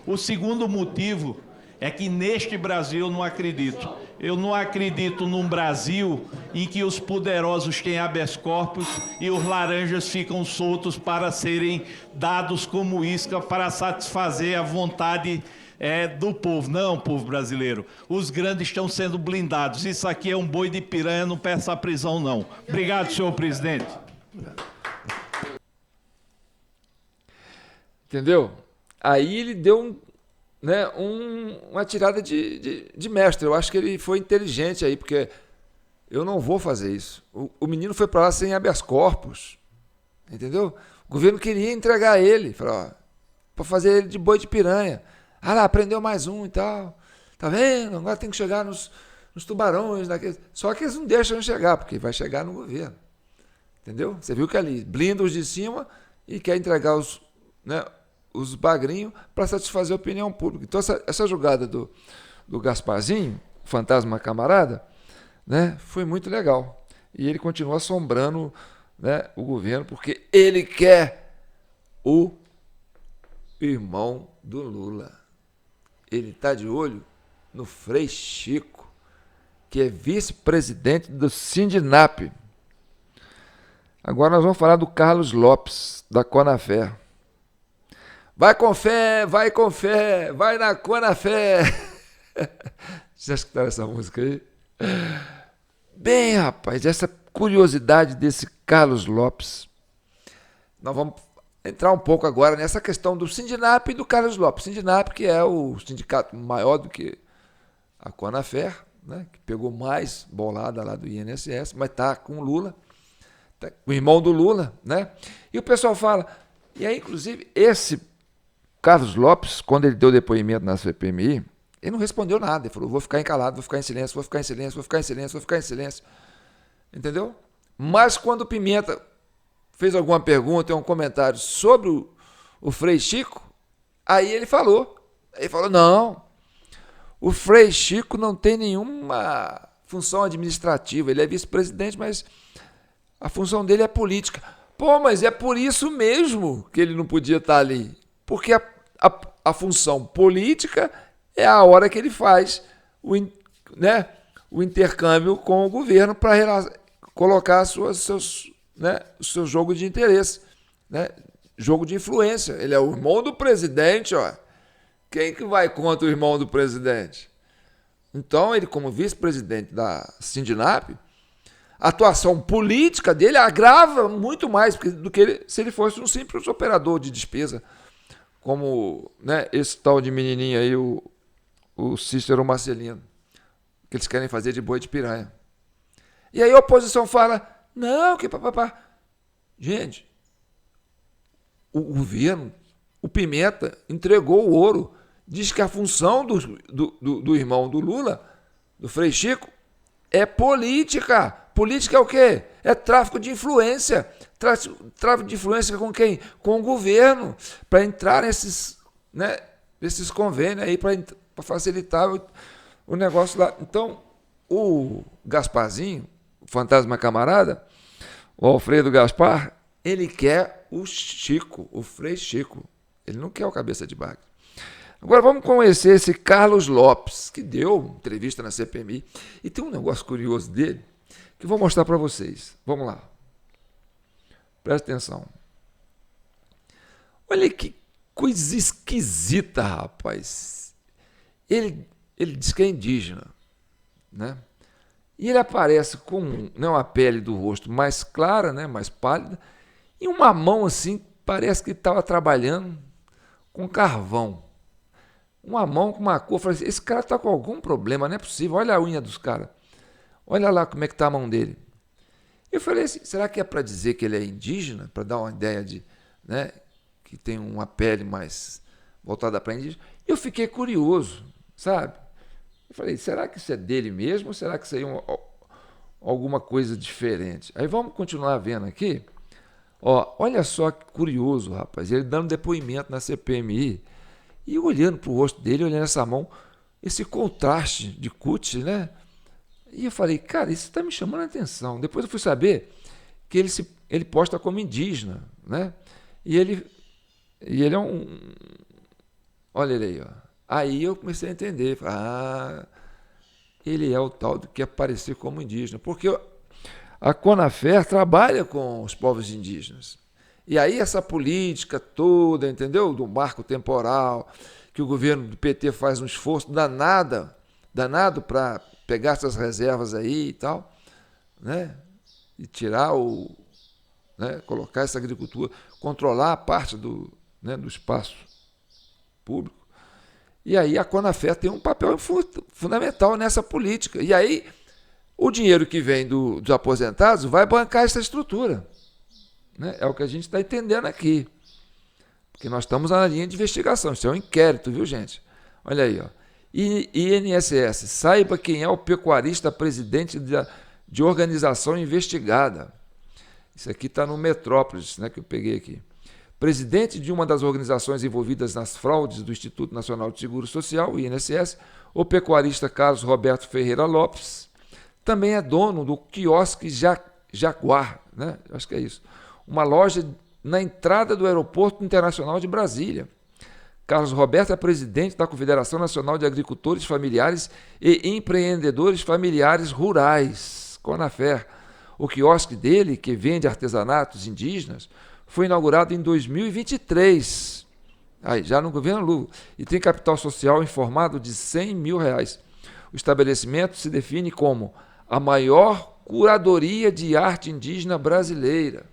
O segundo motivo é que neste Brasil eu não acredito. Eu não acredito num Brasil em que os poderosos têm habeas corpus e os laranjas ficam soltos para serem dados como isca para satisfazer a vontade do povo. Não, povo brasileiro. Os grandes estão sendo blindados. Isso aqui é um boi de piranha, não peça a prisão, não. Obrigado, senhor presidente. Entendeu? Aí ele deu uma tirada de mestre. Eu acho que ele foi inteligente aí, porque eu não vou fazer isso. O menino foi para lá sem habeas corpus. Entendeu? O governo queria entregar ele. Falou, para fazer ele de boi de piranha. Ah lá, prendeu mais um e tal. Tá vendo? Agora tem que chegar nos tubarões. Só que eles não deixam chegar, porque vai chegar no governo. Entendeu? Você viu que ali blinda os de cima e quer entregar os bagrinhos para satisfazer a opinião pública. Então, essa jogada do Gasparzinho, fantasma camarada, né, foi muito legal. E ele continua assombrando, né, o governo, porque ele quer o irmão do Lula. Ele está de olho no Frei Chico, que é vice-presidente do Sindinap. Agora nós vamos falar do Carlos Lopes, da Conafé. Vai com fé, vai na Conafé. Já escutaram essa música aí? Bem, rapaz, essa curiosidade desse Carlos Lopes. Nós vamos entrar um pouco agora nessa questão do Sindinap e do Carlos Lopes. Sindinap, que é o sindicato maior do que a Conafé, né, que pegou mais bolada lá do INSS, mas está com o Lula, tá, o irmão do Lula, né? E o pessoal fala, e aí, inclusive, esse Carlos Lopes, quando ele deu depoimento na CPMI, ele não respondeu nada. Ele falou, vou ficar encalado, vou ficar em silêncio, vou ficar em silêncio, vou ficar em silêncio, vou ficar em silêncio. Entendeu? Mas quando o Pimenta fez alguma pergunta, um comentário sobre o Frei Chico, aí ele falou. Ele falou, não, o Frei Chico não tem nenhuma função administrativa, ele é vice-presidente, mas a função dele é política. Pô, mas é por isso mesmo que ele não podia estar ali, porque a função política é a hora que ele faz o intercâmbio com o governo para colocar o seu jogo de interesse, né? Jogo de influência. Ele é o irmão do presidente, ó. Quem que vai contra o irmão do presidente? Então, ele, como vice-presidente da Sindinap, a atuação política dele agrava muito mais do que se ele fosse um simples operador de despesa, como, né, esse tal de menininho aí, o Cícero Marcelino, que eles querem fazer de boi de piranha. E aí a oposição fala, não, que papapá. Gente, o governo, o Pimenta, entregou o ouro, diz que a função do irmão do Lula, do Frei Chico, é política. Política é o quê? É tráfico de influência. Tráfico de influência com quem? Com o governo, para entrar nesses convênios aí, para facilitar o negócio lá. Então, o Gasparzinho, o fantasma camarada, o Alfredo Gaspar, ele quer o Chico, o Frei Chico. Ele não quer o cabeça de bagre. Agora vamos conhecer esse Carlos Lopes, que deu entrevista na CPMI. E tem um negócio curioso dele, que eu vou mostrar para vocês. Vamos lá. Presta atenção. Olha que coisa esquisita, rapaz. Ele diz que é indígena, né? E ele aparece com, né, uma pele do rosto mais clara, né, mais pálida, e uma mão assim, parece que estava trabalhando com carvão. Uma mão com uma cor. Eu falei assim, esse cara está com algum problema, não é possível. Olha a unha dos caras. Olha lá como é que está a mão dele. Eu falei assim, será que é para dizer que ele é indígena? Para dar uma ideia de, né, que tem uma pele mais voltada para indígena? Eu fiquei curioso, sabe? Eu falei, será que isso é dele mesmo ou será que isso aí é alguma coisa diferente? Aí vamos continuar vendo aqui. Ó, olha só que curioso, rapaz. Ele dando depoimento na CPMI e olhando para o rosto dele, olhando essa mão, esse contraste de cutis, né? E eu falei, cara, isso está me chamando a atenção. Depois eu fui saber que ele posta como indígena, né? E ele é um... Olha ele aí, ó. Aí eu comecei a entender. Ele é o tal do que aparecer como indígena. Porque a Conafer trabalha com os povos indígenas. E aí essa política toda, entendeu? Do marco temporal, que o governo do PT faz um esforço danado para pegar essas reservas aí e tal, né? E tirar colocar essa agricultura, controlar a parte do espaço público. E aí a Conafer tem um papel fundamental nessa política. E aí o dinheiro que vem dos aposentados vai bancar essa estrutura. Né? É o que a gente está entendendo aqui. Porque nós estamos na linha de investigação. Isso é um inquérito, viu, gente? Olha aí, ó. INSS, saiba quem é o pecuarista presidente de organização investigada. Isso aqui está no Metrópolis, né, que eu peguei aqui. Presidente de uma das organizações envolvidas nas fraudes do Instituto Nacional de Seguro Social, o INSS, o pecuarista Carlos Roberto Ferreira Lopes, também é dono do quiosque Jaguar, né? Acho que é isso. Uma loja na entrada do Aeroporto Internacional de Brasília. Carlos Roberto é presidente da Confederação Nacional de Agricultores Familiares e Empreendedores Familiares Rurais, Conafer. O quiosque dele, que vende artesanatos indígenas, foi inaugurado em 2023, aí, já no governo Lula, e tem capital social informado de R$100 mil. O estabelecimento se define como a maior curadoria de arte indígena brasileira.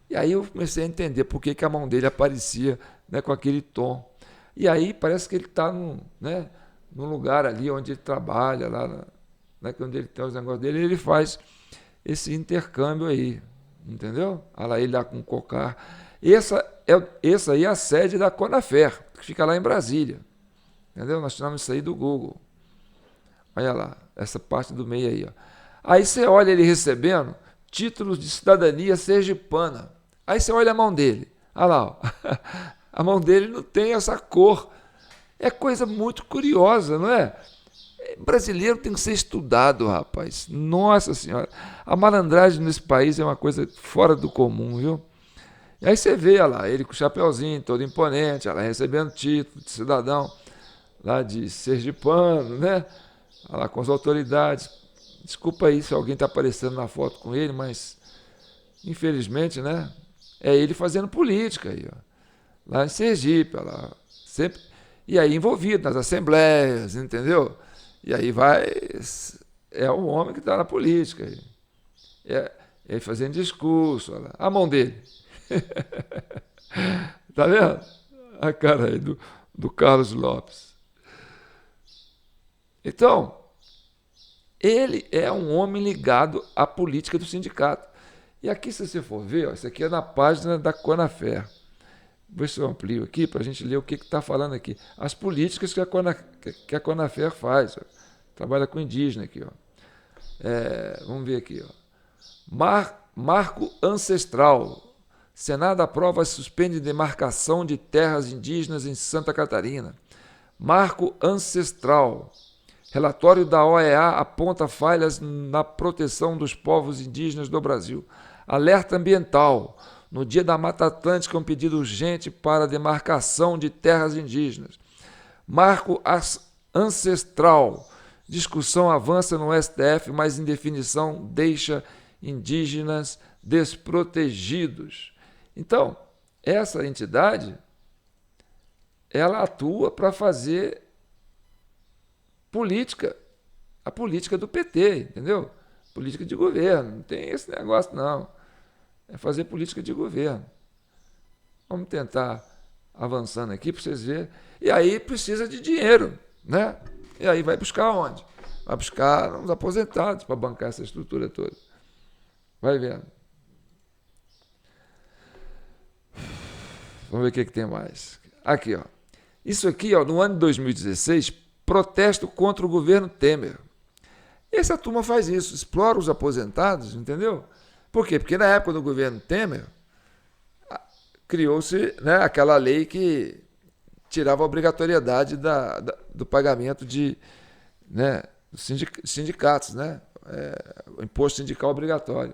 E aí eu comecei a entender por que a mão dele aparecia, né, com aquele tom. E aí parece que ele está num lugar ali onde ele trabalha, lá, né, onde ele tem os negócios dele, ele faz esse intercâmbio aí, entendeu? Olha lá ele lá com o cocar. Essa aí é a sede da Conafer, que fica lá em Brasília. Entendeu? Nós tiramos isso aí do Google. Olha lá, essa parte do meio aí. Ó. Aí você olha ele recebendo títulos de cidadania sergipana. Aí você olha a mão dele. Olha lá, ó. A mão dele não tem essa cor. É coisa muito curiosa, não é? Brasileiro tem que ser estudado, rapaz. Nossa Senhora. A malandragem nesse país é uma coisa fora do comum, viu? E aí você vê, olha lá, ele com o chapeuzinho, todo imponente, olha lá, recebendo título de cidadão lá de sergipano, né? Olha lá, com as autoridades. Desculpa aí se alguém está aparecendo na foto com ele, mas infelizmente, né? É ele fazendo política aí, ó. Lá em Sergipe, olha lá, sempre. E aí envolvido nas assembleias, entendeu? E aí vai. É o homem que está na política. Aí. Ele fazendo discurso, olha lá. A mão dele. Tá vendo? A cara aí do Carlos Lopes. Então, ele é um homem ligado à política do sindicato. E aqui, se você for ver, ó, isso aqui é na página da Conafer. Vou ver se eu amplio aqui para a gente ler o que está falando aqui. As políticas que a Conafer faz. Ó. Trabalha com indígena aqui. Ó. Vamos ver aqui. Ó. Marco ancestral. Senado aprova e suspende demarcação de terras indígenas em Santa Catarina. Marco ancestral. Relatório da OEA aponta falhas na proteção dos povos indígenas do Brasil. Alerta ambiental. No dia da Mata Atlântica, um pedido urgente para a demarcação de terras indígenas. Marco ancestral. Discussão avança no STF, mas indefinição deixa indígenas desprotegidos. Então, essa entidade, ela atua para fazer política, a política do PT, entendeu? Política de governo, não tem esse negócio não. É fazer política de governo. Vamos tentar avançando aqui para vocês verem. E aí precisa de dinheiro, né? E aí vai buscar onde? Vai buscar uns aposentados para bancar essa estrutura toda. Vai vendo. Vamos ver o que tem mais. Aqui, ó. Isso aqui, ó, no ano de 2016, protesto contra o governo Temer. Essa turma faz isso, explora os aposentados, entendeu? Por quê? Porque na época do governo Temer, criou-se, né, aquela lei que tirava a obrigatoriedade do pagamento de, né, dos sindicatos, né, o imposto sindical obrigatório.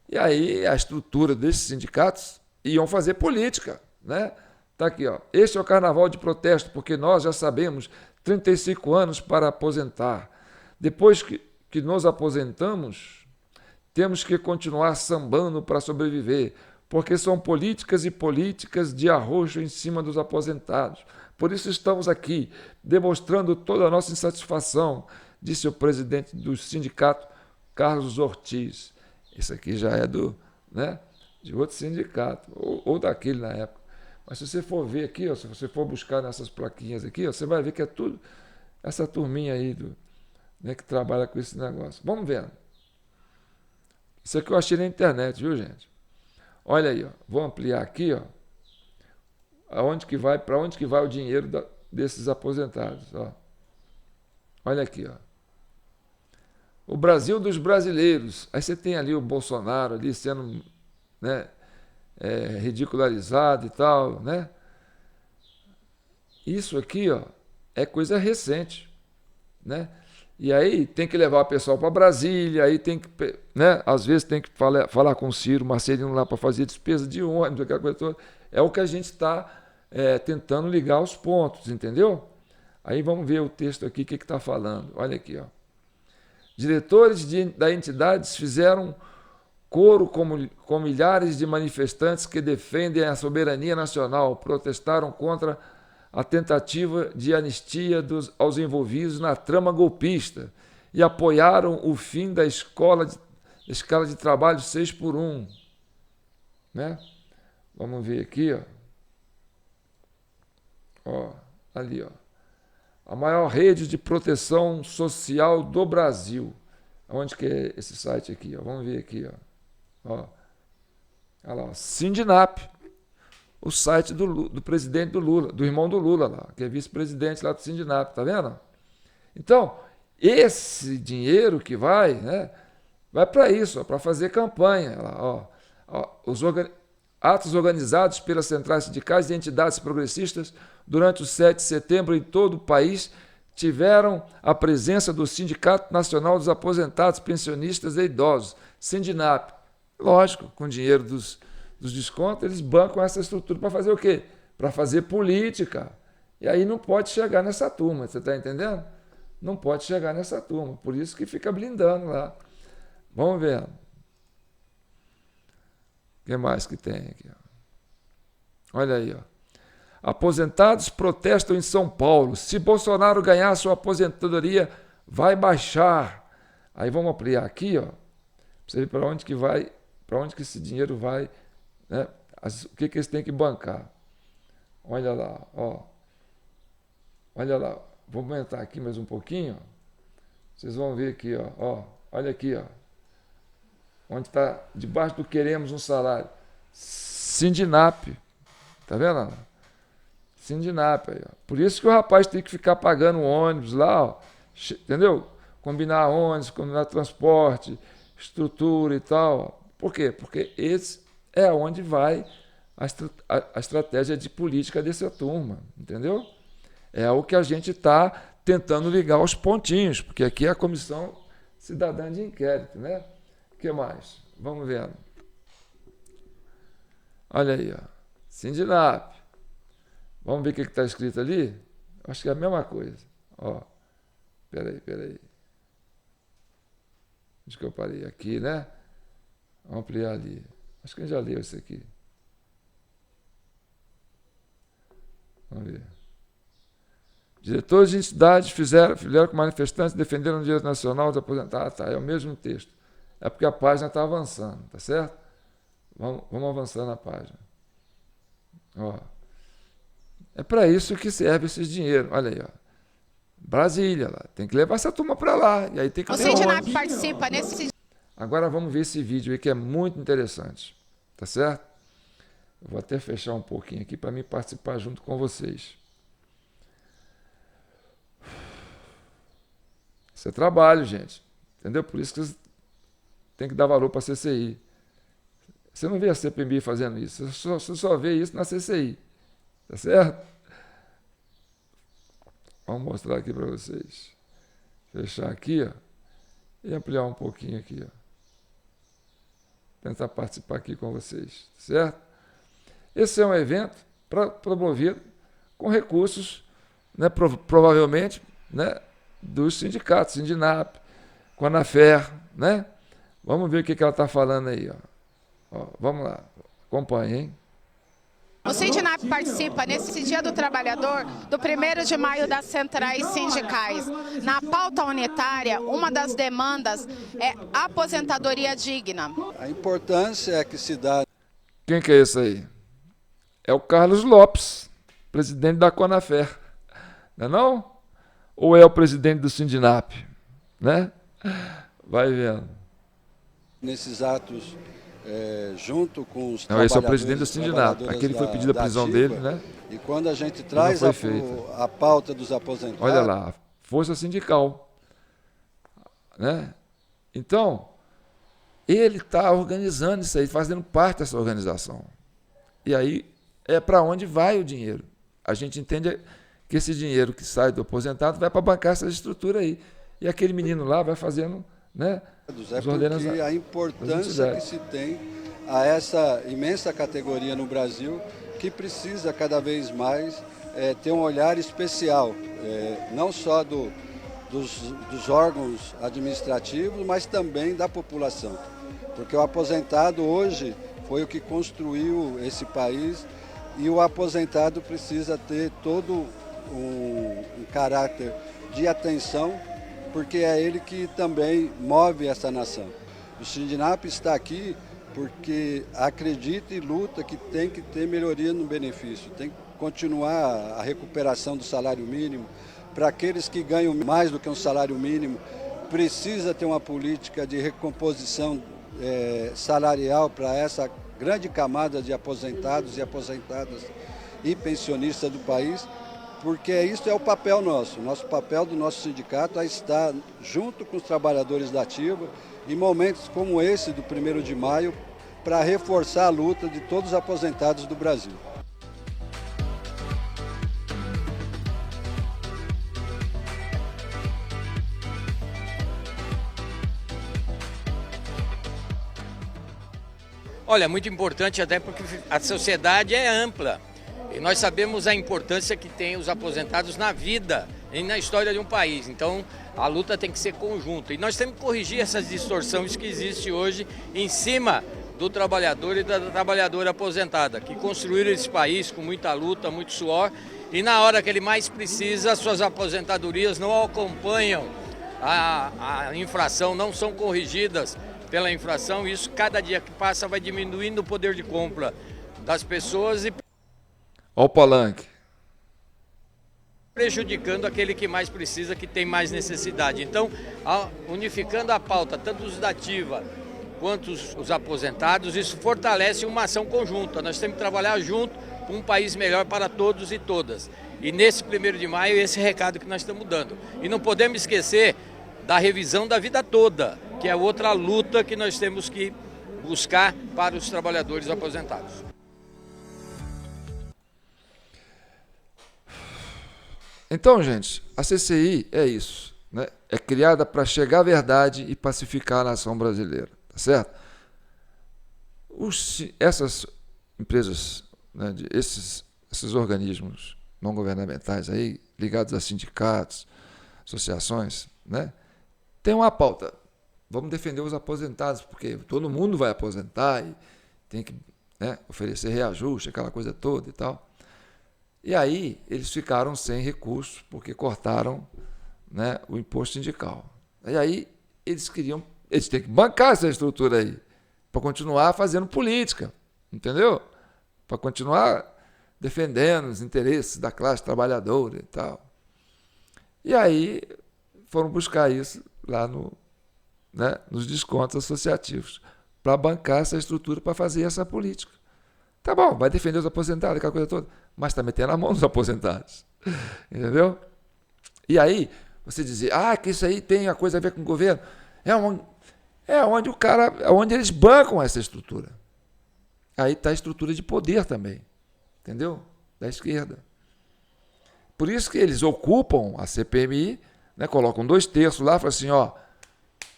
E aí a estrutura desses sindicatos iam fazer política, né? Tá aqui, ó. Este é o carnaval de protesto, porque nós já sabemos 35 anos para aposentar. Depois que nos aposentamos, temos que continuar sambando para sobreviver, porque são políticas e políticas de arroxo em cima dos aposentados. Por isso estamos aqui, demonstrando toda a nossa insatisfação, disse o presidente do sindicato, Carlos Ortiz. Esse aqui já é de outro sindicato, ou daquele na época. Mas se você for ver aqui, ó, se você for buscar nessas plaquinhas aqui, ó, você vai ver que é tudo essa turminha aí que trabalha com esse negócio. Vamos vendo. Isso aqui eu achei na internet, viu, gente? Olha aí, ó. Vou ampliar aqui, ó. Para onde que vai o dinheiro desses aposentados, ó. Olha aqui, ó. O Brasil dos brasileiros. Aí você tem ali o Bolsonaro ali sendo, né, ridicularizado e tal, né? Isso aqui, ó, é coisa recente, né? E aí tem que levar o pessoal para Brasília, aí tem que, né? Às vezes tem que falar com o Ciro Marcelino lá para fazer despesa de ônibus, aquela coisa toda. É o que a gente está tentando ligar os pontos, entendeu? Aí vamos ver o texto aqui, o que está falando. Olha aqui, ó. Diretores da entidades fizeram coro com milhares de manifestantes que defendem a soberania nacional, protestaram contra a tentativa de anistia aos envolvidos na trama golpista e apoiaram o fim da escala de trabalho 6x1. Né? Vamos ver aqui, ó. Ó, ali, ó. A maior rede de proteção social do Brasil. Onde que é esse site aqui? Ó? Vamos ver aqui, ó. Olha lá, ó. Sindinap. o site do presidente do Lula, do irmão do Lula lá, que é vice-presidente lá do Sindinap, tá vendo? Então, esse dinheiro que vai, né, vai para isso, para fazer campanha. Lá, atos organizados pelas centrais sindicais e entidades progressistas durante o 7 de setembro em todo o país tiveram a presença do Sindicato Nacional dos Aposentados, Pensionistas e Idosos, Sindinap. Lógico, com dinheiro dos descontos, eles bancam essa estrutura para fazer o quê? Para fazer política. E aí não pode chegar nessa turma, você está entendendo? Não pode chegar nessa turma, por isso que fica blindando lá. Vamos ver. O que mais que tem aqui? Olha aí, ó. Aposentados protestam em São Paulo. Se Bolsonaro ganhar, sua aposentadoria vai baixar. Aí vamos ampliar aqui, ó, para você ver para onde que vai, para onde que esse dinheiro vai, né? O que eles têm que bancar. Olha lá, ó. Olha lá. Vou aumentar aqui mais um pouquinho. Ó. Vocês vão ver aqui, ó. Olha aqui, ó. Onde está debaixo do queremos um salário. Sindinap. Tá vendo? Sindinap aí, ó. Por isso que o rapaz tem que ficar pagando ônibus lá, ó. Entendeu? Combinar ônibus, combinar transporte, estrutura e tal. Ó. Por quê? Porque esse é onde vai a estratégia de política dessa turma, entendeu? É o que a gente está tentando ligar os pontinhos, porque aqui é a Comissão Cidadã de Inquérito, né? O que mais? Vamos ver. Olha aí, ó. Sindinap. Vamos ver o que está escrito ali? Acho que é a mesma coisa. Ó. Peraí. Acho que eu parei aqui, né? Vamos ampliar ali. Acho que a gente já leu isso aqui. Vamos ver. Diretores de entidades fizeram com manifestantes, defenderam o direito nacional dos aposentados. Tá, é o mesmo texto. É porque a página está avançando, tá certo? Vamos avançar na página. Ó. É para isso que serve esses dinheiros. Olha aí, ó. Brasília, lá. Tem que levar essa turma para lá. E aí tem que o Sindinap participa nesse... Agora vamos ver esse vídeo aí que é muito interessante. Tá certo? Eu vou até fechar um pouquinho aqui para mim participar junto com vocês. Isso é trabalho, gente. Entendeu? Por isso que vocês têm que dar valor para a CCI. Você não vê a CPMI fazendo isso. Você só vê isso na CCI. Tá certo? Vamos mostrar aqui para vocês. Fechar aqui, ó. E ampliar um pouquinho aqui, ó. Tentar participar aqui com vocês. Certo? Esse é um evento promovido com recursos, né, provavelmente, né, dos sindicatos, Sindinap, Conafer, né? Vamos ver o que ela está falando aí, ó. Vamos lá, acompanhe, hein? O Sindinap participa nesse Dia do Trabalhador do 1º de maio das centrais sindicais. Na pauta unitária, uma das demandas é aposentadoria digna. A importância é que se dá... Quem que é esse aí? É o Carlos Lopes, presidente da Conafer. Não é não? Ou é o presidente do Sindinap? Né? Vai vendo. Nesses atos... junto com os não, esse é o presidente do Sindinap. Aquele foi pedido a prisão dele, né? E quando a gente traz a pauta dos aposentados... Olha lá, força sindical. Né? Então, ele está organizando isso aí, fazendo parte dessa organização. E aí é para onde vai o dinheiro. A gente entende que esse dinheiro que sai do aposentado vai para bancar essa estrutura aí. E aquele menino lá vai fazendo... Né? É porque a importância que se tem a essa imensa categoria no Brasil que precisa cada vez mais ter um olhar especial, não só dos órgãos administrativos, mas também da população. Porque o aposentado hoje foi o que construiu esse país e o aposentado precisa ter todo um caráter de atenção, porque é ele que também move essa nação. O Sindinap está aqui porque acredita e luta que tem que ter melhoria no benefício, tem que continuar a recuperação do salário mínimo. Para aqueles que ganham mais do que um salário mínimo, precisa ter uma política de recomposição salarial para essa grande camada de aposentados e aposentadas e pensionistas do país, porque isso é o papel nosso. Nosso papel do nosso sindicato é estar junto com os trabalhadores da ativa em momentos como esse do 1º de maio, para reforçar a luta de todos os aposentados do Brasil. Olha, muito importante até porque a sociedade é ampla e nós sabemos a importância que tem os aposentados na vida e na história de um país. Então, a luta tem que ser conjunta e nós temos que corrigir essas distorções que existem hoje em cima do trabalhador e da trabalhadora aposentada, que construíram esse país com muita luta, muito suor, e na hora que ele mais precisa, suas aposentadorias não acompanham a inflação, não são corrigidas pela inflação, e isso cada dia que passa vai diminuindo o poder de compra das pessoas e Olha o Palanque. prejudicando aquele que mais precisa, que tem mais necessidade. Então, unificando a pauta, tanto os da ativa quanto os aposentados, isso fortalece uma ação conjunta. Nós temos que trabalhar junto para um país melhor para todos e todas. E nesse 1º de maio, esse recado que nós estamos dando. E não podemos esquecer da revisão da vida toda, que é outra luta que nós temos que buscar para os trabalhadores aposentados. Então, gente, a CCI é isso, né? É criada para chegar à verdade e pacificar a nação brasileira, tá certo? Essas empresas, né, esses organismos não governamentais aí, ligados a sindicatos, associações, né, tem uma pauta. Vamos defender os aposentados, porque todo mundo vai aposentar e tem que, né, oferecer reajuste, aquela coisa toda e tal. E aí eles ficaram sem recursos, porque cortaram, né, o imposto sindical. E aí eles têm que bancar essa estrutura aí, para continuar fazendo política, entendeu? Para continuar defendendo os interesses da classe trabalhadora e tal. E aí foram buscar isso lá nos descontos associativos, para bancar essa estrutura, para fazer essa política. Tá bom, vai defender os aposentados, aquela coisa toda, mas está metendo a mão nos aposentados. Entendeu? E aí, você dizer, que isso aí tem a coisa a ver com o governo, onde eles bancam essa estrutura. Aí está a estrutura de poder também, entendeu? Da esquerda. Por isso que eles ocupam a CPMI, né, colocam 2/3 lá e falam assim,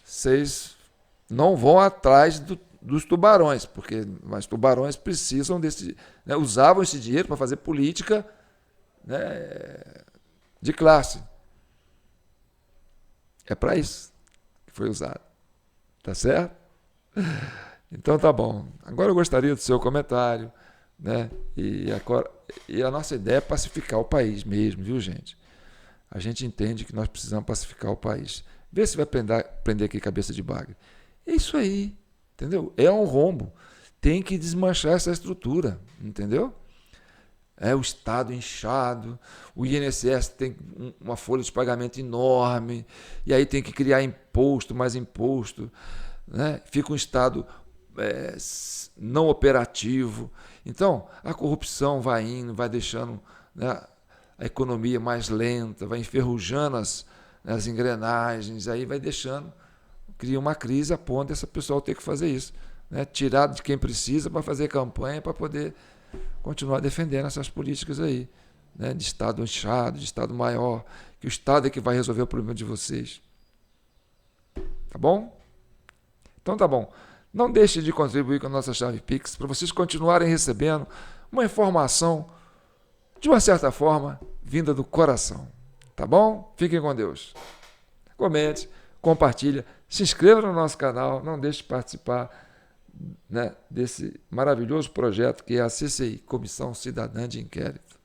vocês não vão atrás dos tubarões, porque os tubarões precisam usavam esse dinheiro para fazer política, né, de classe. É para isso que foi usado. Tá certo? Então tá bom. Agora eu gostaria do seu comentário, né? E a nossa ideia é pacificar o país mesmo, viu, gente? A gente entende que nós precisamos pacificar o país. Vê se vai prender aqui cabeça de bagre. É isso aí, entendeu? É um rombo. Tem que desmanchar essa estrutura, entendeu? É o Estado inchado, o INSS tem uma folha de pagamento enorme, e aí tem que criar imposto, mais imposto, né? Fica um Estado não operativo. Então, a corrupção vai indo, vai deixando, né, a economia mais lenta, vai enferrujando as engrenagens, aí vai deixando, cria uma crise a ponto dessa pessoa ter que fazer isso, né? Tirar de quem precisa para fazer campanha, para poder continuar defendendo essas políticas aí, né? De Estado inchado, de Estado maior, que o Estado é que vai resolver o problema de vocês. Tá bom? Então tá bom. Não deixe de contribuir com a nossa chave Pix para vocês continuarem recebendo uma informação, de uma certa forma, vinda do coração. Tá bom? Fiquem com Deus. Comente, compartilha, se inscreva no nosso canal, não deixe de participar, né, desse maravilhoso projeto que é a CCI, Comissão Cidadã de Inquérito.